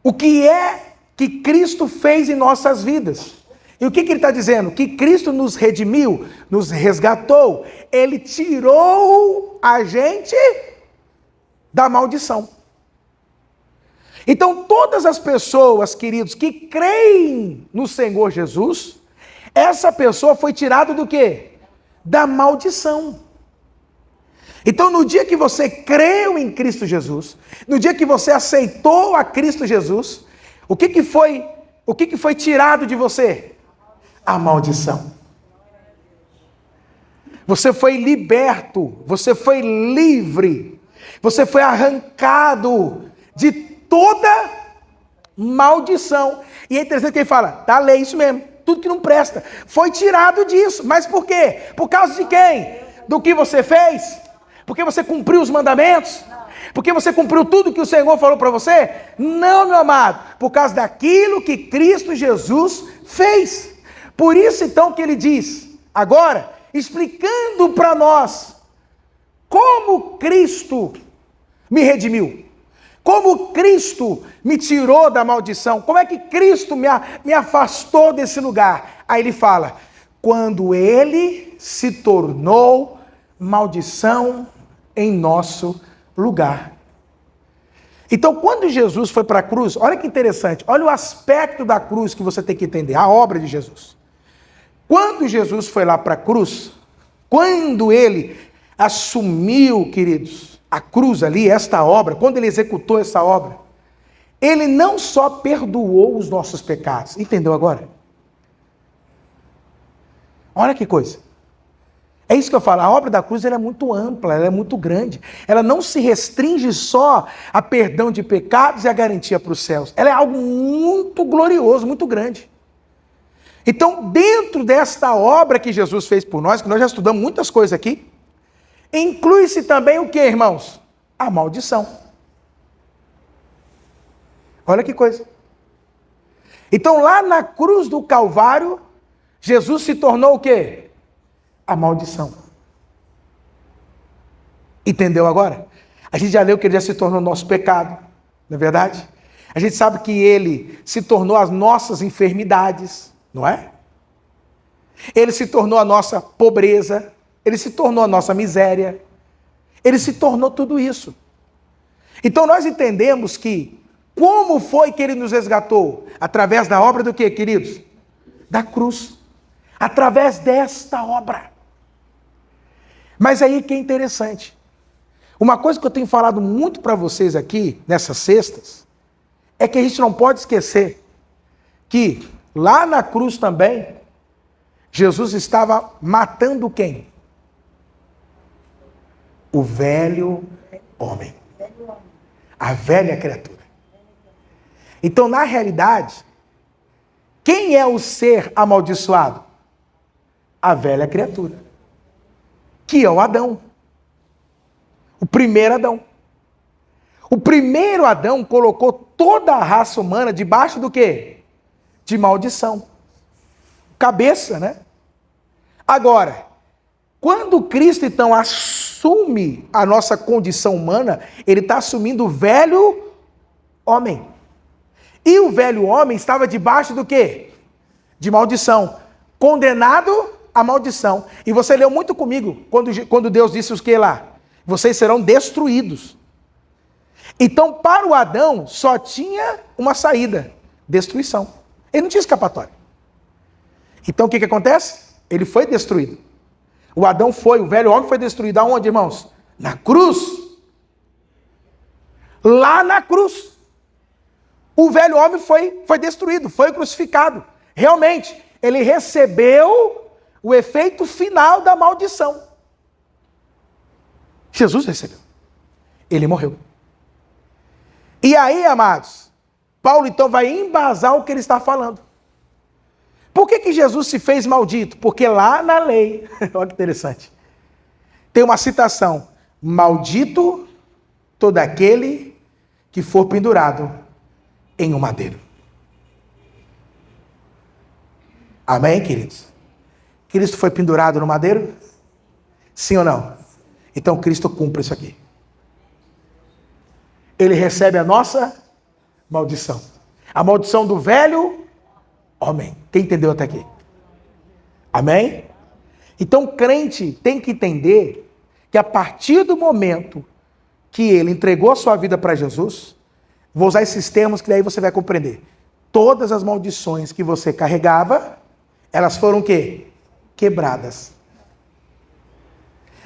A: o que é que Cristo fez em nossas vidas? E o que ele está dizendo? Que Cristo nos redimiu, nos resgatou. Ele tirou a gente da maldição. Então, todas as pessoas, queridos, que creem no Senhor Jesus, essa pessoa foi tirada do quê? Da maldição. Então, no dia que você creu em Cristo Jesus, no dia que você aceitou a Cristo Jesus, o que foi tirado de você? A maldição. Você foi liberto, você foi livre, você foi arrancado de toda maldição. E é interessante que ele fala, tá, lei, isso mesmo, tudo que não presta, foi tirado disso. Mas por quê? Por causa de quem? Do que você fez? Porque você cumpriu os mandamentos? Porque você cumpriu tudo que o Senhor falou para você? Não, meu amado, por causa daquilo que Cristo Jesus fez. Por isso então que ele diz, agora, explicando para nós, como Cristo me redimiu, como Cristo me tirou da maldição, como é que Cristo me afastou desse lugar. Aí ele fala, quando ele se tornou maldição em nosso lugar. Então, quando Jesus foi para a cruz, olha que interessante, olha o aspecto da cruz que você tem que entender, a obra de Jesus. Quando Jesus foi lá para a cruz, quando ele assumiu, queridos, a cruz ali, esta obra, quando ele executou essa obra, ele não só perdoou os nossos pecados, entendeu agora? Olha que coisa. É isso que eu falo, a obra da cruz ela é muito ampla, ela é muito grande. Ela não se restringe só a perdão de pecados e a garantia para os céus. Ela é algo muito glorioso, muito grande. Então, dentro desta obra que Jesus fez por nós, que nós já estudamos muitas coisas aqui, inclui-se também o que, irmãos? A maldição. Olha que coisa. Então, lá na cruz do Calvário, Jesus se tornou o quê? A maldição. Entendeu agora? A gente já leu que ele já se tornou nosso pecado, não é verdade? A gente sabe que ele se tornou as nossas enfermidades, não é? Ele se tornou a nossa pobreza, ele se tornou a nossa miséria, ele se tornou tudo isso. Então nós entendemos que, como foi que ele nos resgatou? Através da obra do quê, queridos? Da cruz. Através desta obra. Mas aí que é interessante. Uma coisa que eu tenho falado muito para vocês aqui, nessas sextas, é que a gente não pode esquecer que lá na cruz também, Jesus estava matando quem? O velho homem. A velha criatura. Então, na realidade, quem é o ser amaldiçoado? A velha criatura. Que é o Adão. O primeiro Adão. O primeiro Adão colocou toda a raça humana debaixo do quê? De maldição. Cabeça, né? Agora, quando Cristo então assume a nossa condição humana, ele está assumindo o velho homem. E o velho homem estava debaixo do quê? De maldição. Condenado à maldição. E você leu muito comigo quando Deus disse os que lá? Vocês serão destruídos. Então, para o Adão, só tinha uma saída: destruição. Ele não tinha escapatória. Então, o que acontece? Ele foi destruído. O Adão foi, o velho homem foi destruído. Aonde, irmãos? Na cruz. Lá na cruz. O velho homem foi destruído, foi crucificado. Realmente, ele recebeu o efeito final da maldição. Jesus recebeu. Ele morreu. E aí, amados, Paulo então vai embasar o que ele está falando. Por que Jesus se fez maldito? Porque lá na lei, olha que interessante, tem uma citação: maldito todo aquele que for pendurado em um madeiro. Amém, queridos? Cristo foi pendurado no madeiro? Sim ou não? Então Cristo cumpre isso aqui. Ele recebe a nossa maldição. A maldição do velho homem. Quem entendeu até aqui? Amém? Então o crente tem que entender que a partir do momento que ele entregou a sua vida para Jesus, vou usar esses termos que daí você vai compreender. Todas as maldições que você carregava, elas foram o quê? Quebradas.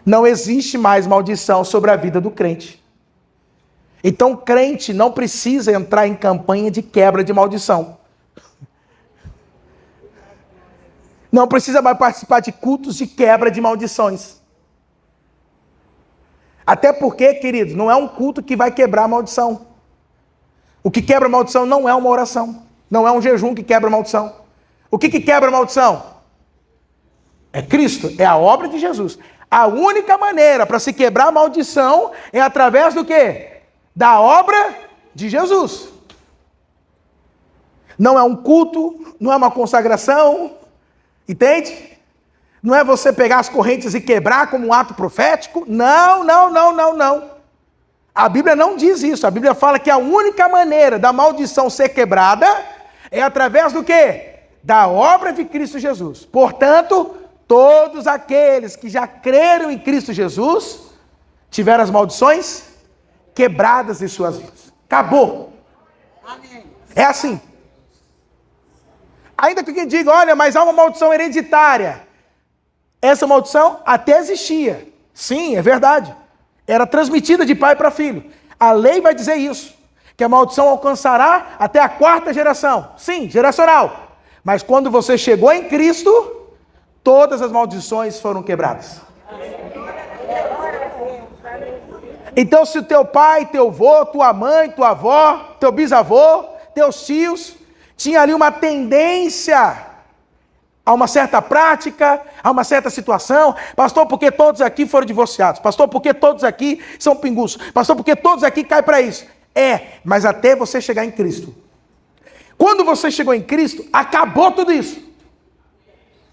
A: Não existe mais maldição sobre a vida do crente. Então o crente não precisa entrar em campanha de quebra de maldição. Não precisa mais participar de cultos de quebra de maldições. Até porque, queridos, não é um culto que vai quebrar a maldição. O que quebra a maldição não é uma oração. Não é um jejum que quebra a maldição. O que quebra a maldição? É Cristo, é a obra de Jesus. A única maneira para se quebrar a maldição é através do quê? Da obra de Jesus. Não é um culto, não é uma consagração, entende? Não é você pegar as correntes e quebrar como um ato profético. Não. A Bíblia não diz isso. A Bíblia fala que a única maneira da maldição ser quebrada é através do quê? Da obra de Cristo Jesus. Portanto, todos aqueles que já creram em Cristo Jesus tiveram as maldições quebradas em suas vidas. Acabou. É assim. Ainda que alguém diga, olha, mas há uma maldição hereditária. Essa maldição até existia. Sim, é verdade. Era transmitida de pai para filho. A lei vai dizer isso. Que a maldição alcançará até a 4ª geração. Sim, geracional. Mas quando você chegou em Cristo, todas as maldições foram quebradas. Então se o teu pai, teu avô, tua mãe, tua avó, teu bisavô, teus tios, tinha ali uma tendência a uma certa prática, a uma certa situação. Pastor, porque todos aqui foram divorciados. Pastor, porque todos aqui são pinguços. Pastor, porque todos aqui caem para isso. Mas até você chegar em Cristo. Quando você chegou em Cristo, acabou tudo isso.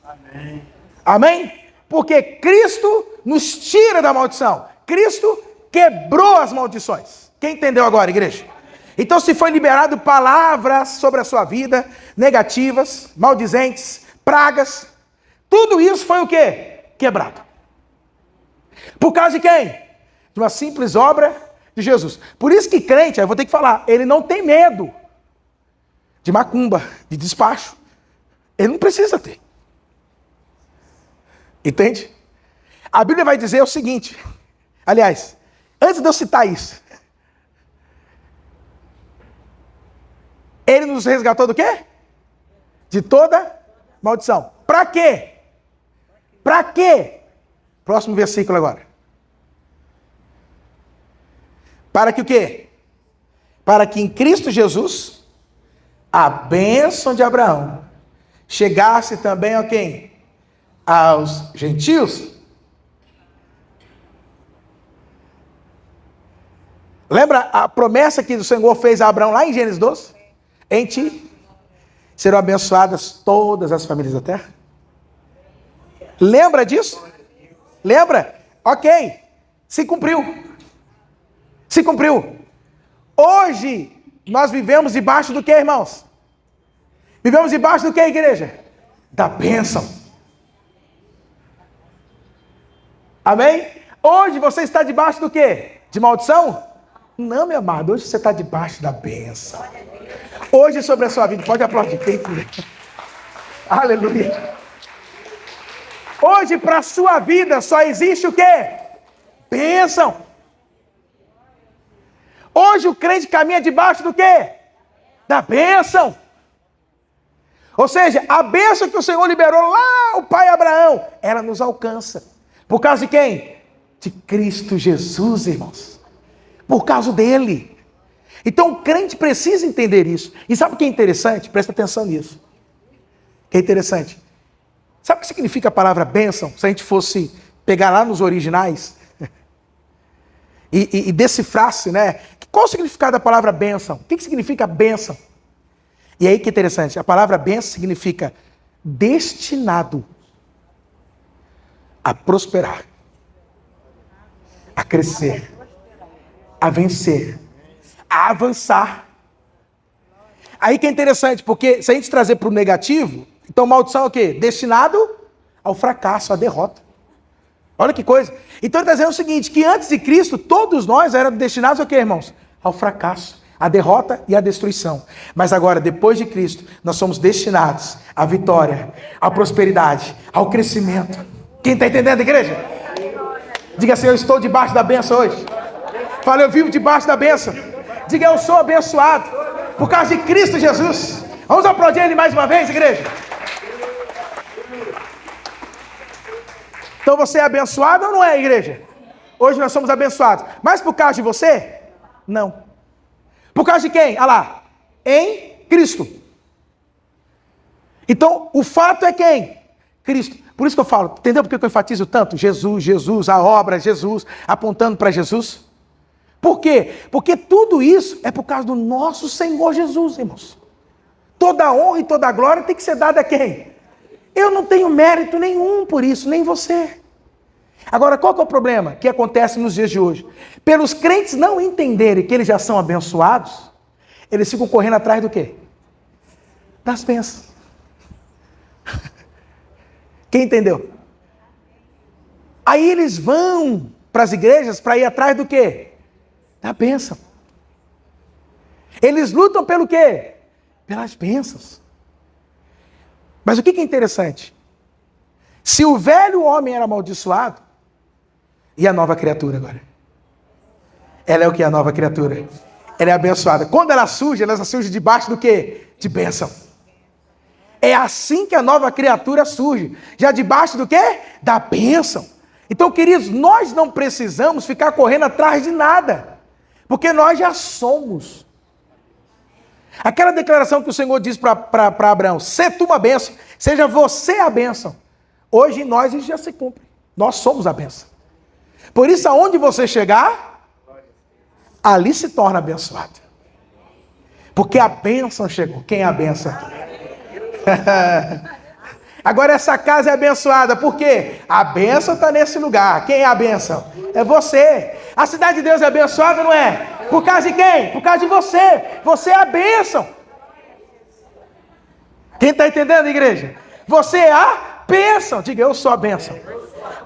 A: Amém. Amém? Porque Cristo nos tira da maldição. Cristo quebrou as maldições. Quem entendeu agora, igreja? Então se foi liberado palavras sobre a sua vida, negativas, maldizentes, pragas, tudo isso foi o quê? Quebrado. Por causa de quem? De uma simples obra de Jesus. Por isso que crente, eu vou ter que falar, ele não tem medo de macumba, de despacho. Ele não precisa ter. Entende? A Bíblia vai dizer o seguinte, aliás, antes de eu citar isso, ele nos resgatou do quê? De toda maldição. Para quê? Para quê? Próximo versículo agora. Para que o quê? Para que em Cristo Jesus a bênção de Abraão chegasse também a quem? Aos gentios. Lembra a promessa que o Senhor fez a Abraão lá em Gênesis 12? Em ti serão abençoadas todas as famílias da terra. Lembra disso? Lembra? Ok. Se cumpriu. Se cumpriu. Hoje nós vivemos debaixo do que, irmãos? Vivemos debaixo do que, igreja? Da bênção. Amém? Hoje você está debaixo do que? De maldição? Não, meu amado, hoje você está debaixo da bênção. Hoje sobre a sua vida, pode aplaudir, quem puder. Aleluia. Hoje para a sua vida só existe o quê? Bênção. Hoje o crente caminha debaixo do quê? Da bênção. Ou seja, a bênção que o Senhor liberou lá, o pai Abraão, ela nos alcança. Por causa de quem? De Cristo Jesus, irmãos. Por causa dele. Então o crente precisa entender isso. E sabe o que é interessante? Presta atenção nisso. O que é interessante? Sabe o que significa a palavra bênção? Se a gente fosse pegar lá nos originais e decifrasse, né? Qual o significado da palavra bênção? O que significa bênção? E aí que é interessante. A palavra bênção significa destinado. a prosperar, a crescer, a vencer, a avançar. Aí que é interessante, porque se a gente trazer para o negativo, então maldição é o quê? Destinado ao fracasso, à derrota. Olha que coisa. Então ele está dizendo o seguinte, que antes de Cristo, todos nós éramos destinados ao quê, irmãos? Ao fracasso, à derrota e à destruição. Mas agora, depois de Cristo, nós somos destinados à vitória, à prosperidade, ao crescimento. Quem está entendendo, igreja? Diga assim, eu estou debaixo da bênção hoje. Fala, eu vivo debaixo da bênção. Diga, eu sou abençoado por causa de Cristo Jesus. Vamos aplaudir ele mais uma vez, igreja? Então você é abençoado ou não é, igreja? Hoje nós somos abençoados. Mas por causa de você? Não. Por causa de quem? Olha lá. Em Cristo. Então, o fato é quem? Cristo. Por isso que eu falo, entendeu por que eu enfatizo tanto? Jesus, Jesus, a obra, Jesus, apontando para Jesus. Por quê? Porque tudo isso é por causa do nosso Senhor Jesus, irmãos. Toda a honra e toda a glória tem que ser dada a quem? Eu não tenho mérito nenhum por isso, nem você. Agora, qual que é o problema que acontece nos dias de hoje? Pelos crentes não entenderem que eles já são abençoados, eles ficam correndo atrás do quê? Das bênçãos. Quem entendeu? Aí eles vão para as igrejas para ir atrás do quê? Da bênção. Eles lutam pelo quê? Pelas bênçãos. Mas o que é interessante? Se o velho homem era amaldiçoado, e a nova criatura agora? Ela é o que? A nova criatura. Ela é abençoada. Quando ela surge debaixo do quê? De bênção. É assim que a nova criatura surge. Já debaixo do quê? Da bênção. Então, queridos, nós não precisamos ficar correndo atrás de nada. Porque nós já somos. Aquela declaração que o Senhor diz para Abraão, "Se tu uma bênção, seja você a bênção." Hoje em nós isso já se cumpre. Nós somos a bênção. Por isso, aonde você chegar, ali se torna abençoado. Porque a bênção chegou. Quem é a bênção aqui? Agora essa casa é abençoada. Por quê? A bênção está nesse lugar. Quem é a bênção? É você. A cidade de Deus é abençoada, não é? Por causa de quem? Por causa de você. Você é a bênção. Quem está entendendo, igreja? Você é a bênção. Diga, eu sou a bênção.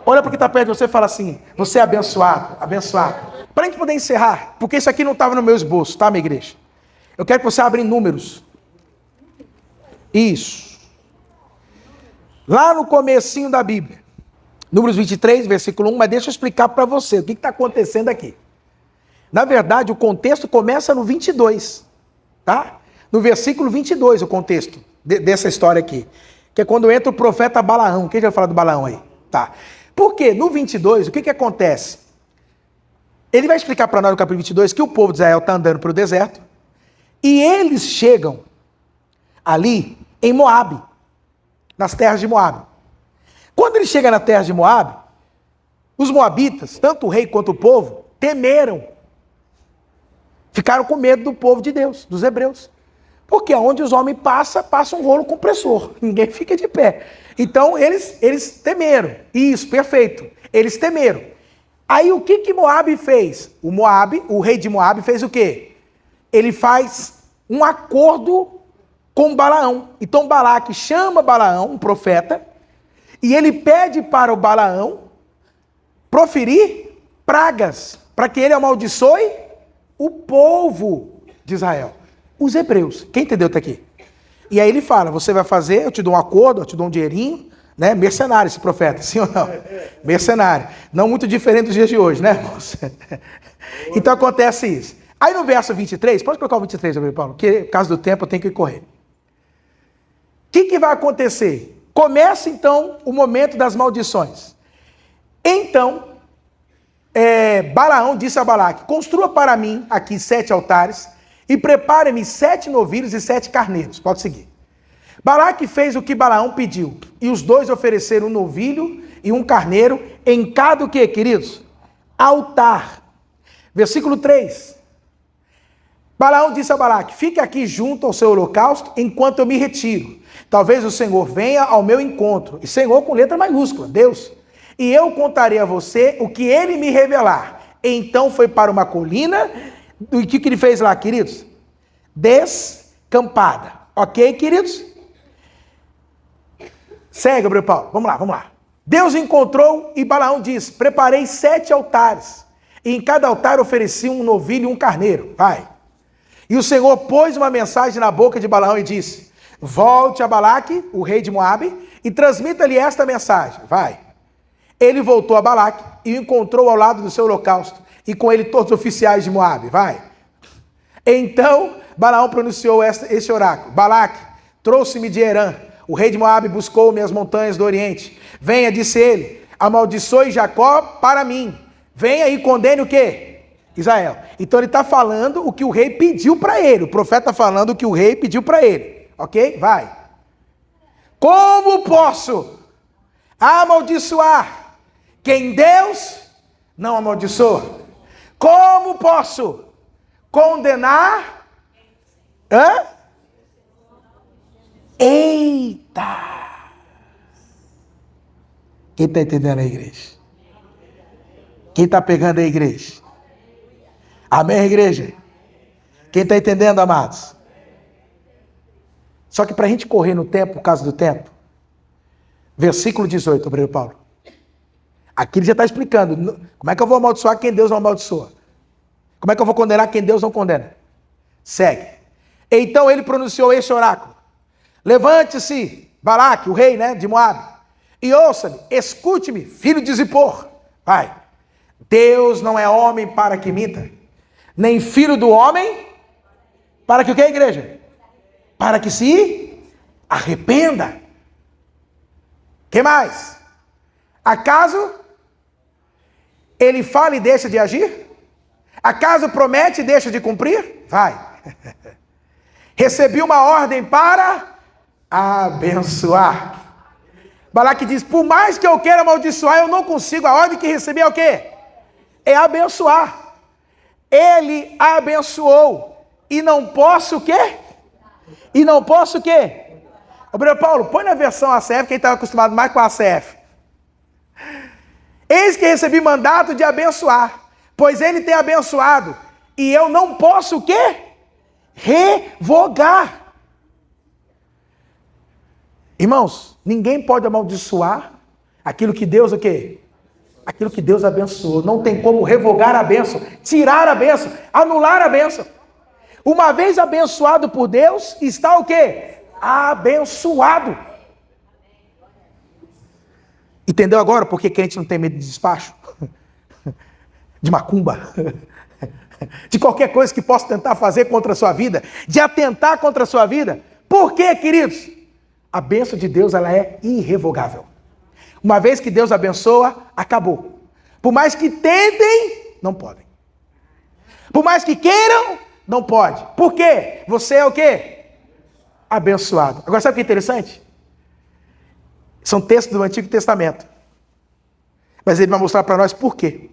A: Olha para o que está perto de você e fala assim, você é abençoado, abençoado. Para a gente poder encerrar, porque isso aqui não estava no meu esboço, tá, minha igreja? Eu quero que você abra em Números. Isso. Lá no comecinho da Bíblia. Números 23, versículo 1, mas deixa eu explicar para você o que está acontecendo aqui. Na verdade, o contexto começa no 22, tá? No versículo 22, o contexto dessa história aqui. Que é quando entra o profeta Balaão. Quem já vai falar do Balaão aí? Tá. Por quê? No 22, o que acontece? Ele vai explicar para nós no capítulo 22 que o povo de Israel está andando pelo deserto e eles chegam ali em Moabe, nas terras de Moabe. Quando ele chega na terra de Moabe, os moabitas, tanto o rei quanto o povo, temeram. Ficaram com medo do povo de Deus, dos hebreus. Porque onde os homens passam, passa um rolo compressor. Ninguém fica de pé. Então, eles temeram. Isso, perfeito. Eles temeram. Aí, o que Moabe fez? O rei de Moabe fez o quê? Ele faz um acordo com Balaão. Então, Balaque chama Balaão, um profeta, e ele pede para o Balaão proferir pragas, para que ele amaldiçoe o povo de Israel. Os hebreus. Quem entendeu até aqui? E aí ele fala, você vai fazer, eu te dou um acordo, eu te dou um dinheirinho, né? Mercenário esse profeta, sim ou não? Mercenário. Não muito diferente dos dias de hoje, né, irmãos? Então acontece isso. Aí no verso 23, pode colocar o 23, Paulo, porque por causa do tempo eu tenho que correr. O que vai acontecer? Começa então o momento das maldições. Então, Balaão disse a Balaque, construa para mim aqui 7 altares, e prepare-me 7 novilhos e 7 carneiros. Pode seguir. Balaque fez o que Balaão pediu. E os dois ofereceram um novilho e um carneiro em cada o quê, queridos? Altar. Versículo 3. Balaão disse a Balaque, fique aqui junto ao seu holocausto enquanto eu me retiro. Talvez o Senhor venha ao meu encontro. E Senhor com letra maiúscula, Deus. e eu contarei a você o que ele me revelar. Então foi para uma colina, e o que ele fez lá, queridos? Descampada. Ok, queridos? Segue, Gabriel Paulo. Vamos lá. Deus encontrou e Balaão disse: preparei 7 altares, e em cada altar ofereci um novilho e um carneiro. Vai. E o Senhor pôs uma mensagem na boca de Balaão e disse: volte a Balaque, o rei de Moabe, e transmita-lhe esta mensagem. Vai. Ele voltou a Balaque e o encontrou ao lado do seu holocausto, e com ele todos os oficiais de Moabe. Vai. Então Balaão pronunciou este oráculo: Balaque, trouxe-me de Herã. O rei de Moabe buscou-me as montanhas do Oriente. Venha, disse ele, amaldiçoe Jacó para mim. Venha e condene o quê? Israel. Então ele está falando o que o rei pediu para ele. O profeta está falando o que o rei pediu para ele. Ok? Vai. Como posso amaldiçoar quem Deus não amaldiçoa? Como posso condenar? Eita! Quem está entendendo a igreja? Quem está pegando a igreja? Amém, igreja? Quem está entendendo, amados? Só que para a gente correr no tempo, por causa do tempo, versículo 18, Gabriel Paulo. Aqui ele já está explicando. Como é que eu vou amaldiçoar quem Deus não amaldiçoa? Como é que eu vou condenar quem Deus não condena? Segue. Então ele pronunciou este oráculo: levante-se, Balaque, o rei, de Moabe, e ouça-me, escute-me, filho de Zippor. Vai. Deus não é homem para que minta, nem filho do homem para que o que, igreja? Para que se arrependa. Que mais? Acaso ele fala e deixa de agir? Acaso promete e deixa de cumprir? Vai. Recebi uma ordem para abençoar. Balaque diz: por mais que eu queira amaldiçoar, eu não consigo. A ordem que recebi é o quê? É abençoar. Ele abençoou. E não posso o quê? E não posso o quê? Gabriel Paulo, põe na versão ACF, quem estava acostumado mais com a ACF. Eis que recebi mandato de abençoar, pois ele tem abençoado, e eu não posso o quê? Revogar. Irmãos, ninguém pode amaldiçoar aquilo que Deus o quê? Aquilo que Deus abençoou. Não tem como revogar a bênção, tirar a bênção, anular a bênção. Uma vez abençoado por Deus, está o quê? Abençoado. Entendeu agora por que crente não tem medo de despacho? De macumba? De qualquer coisa que possa tentar fazer contra a sua vida? De atentar contra a sua vida? Por quê, queridos? A bênção de Deus, ela é irrevogável. Uma vez que Deus abençoa, acabou. Por mais que tentem, não podem. Por mais que queiram, não pode. Por quê? Você é o quê? Abençoado. Agora, sabe o que é interessante? São textos do Antigo Testamento. Mas ele vai mostrar para nós por quê.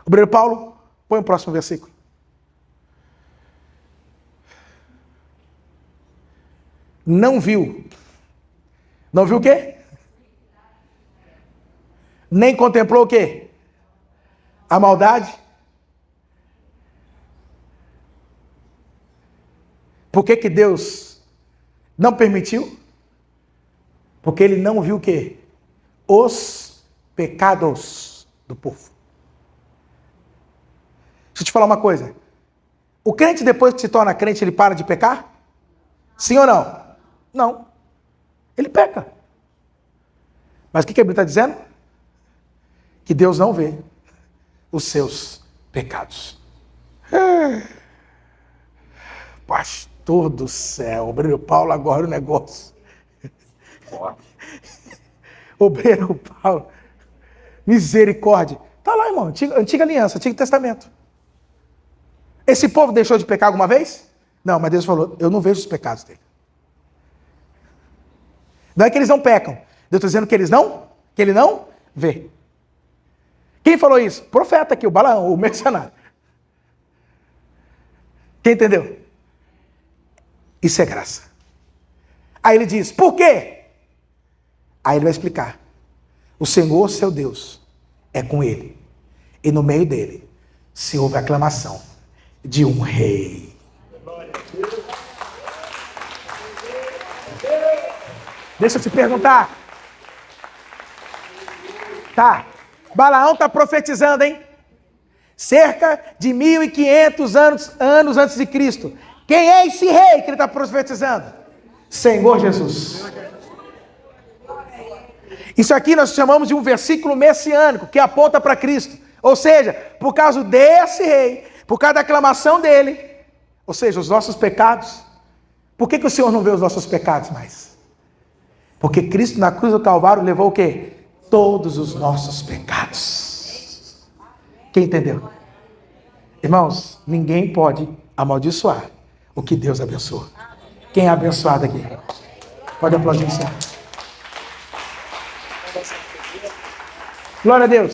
A: O Gabriel Paulo, põe o próximo versículo. Não viu. Não viu o quê? Nem contemplou o quê? A maldade. Por que Deus não permitiu? Porque ele não viu o quê? Os pecados do povo. Deixa eu te falar uma coisa. O crente, depois que se torna crente, ele para de pecar? Sim ou não? Não. Ele peca. Mas o que a Bíblia está dizendo? Que Deus não vê os seus pecados. Pastor do céu, Obreiro Paulo, agora o negócio. Obreiro Paulo, misericórdia. Está lá, irmão, antiga aliança, Antigo Testamento. Esse povo deixou de pecar alguma vez? Não, mas Deus falou: eu não vejo os pecados dele. Não é que eles não pecam. Deus está dizendo que ele não vê. Quem falou isso? O profeta aqui, o Balaão, o mercenário. Quem entendeu? Isso é graça. Aí ele diz: por quê? Aí ele vai explicar. O Senhor, seu Deus, é com ele. E no meio dele se ouve a aclamação de um rei. Deixa eu te perguntar. Tá. Balaão está profetizando, hein? Cerca de 1.500 anos antes de Cristo. Quem é esse rei que ele está profetizando? Senhor Jesus. Isso aqui nós chamamos de um versículo messiânico, que aponta para Cristo. Ou seja, por causa desse rei, por causa da aclamação dele, ou seja, os nossos pecados. Por que o Senhor não vê os nossos pecados mais? Porque Cristo na cruz do Calvário levou o quê? Todos os nossos pecados. Quem entendeu? Irmãos, ninguém pode amaldiçoar o que Deus abençoa. Quem é abençoado aqui? Pode aplaudir o Senhor. Glória a Deus.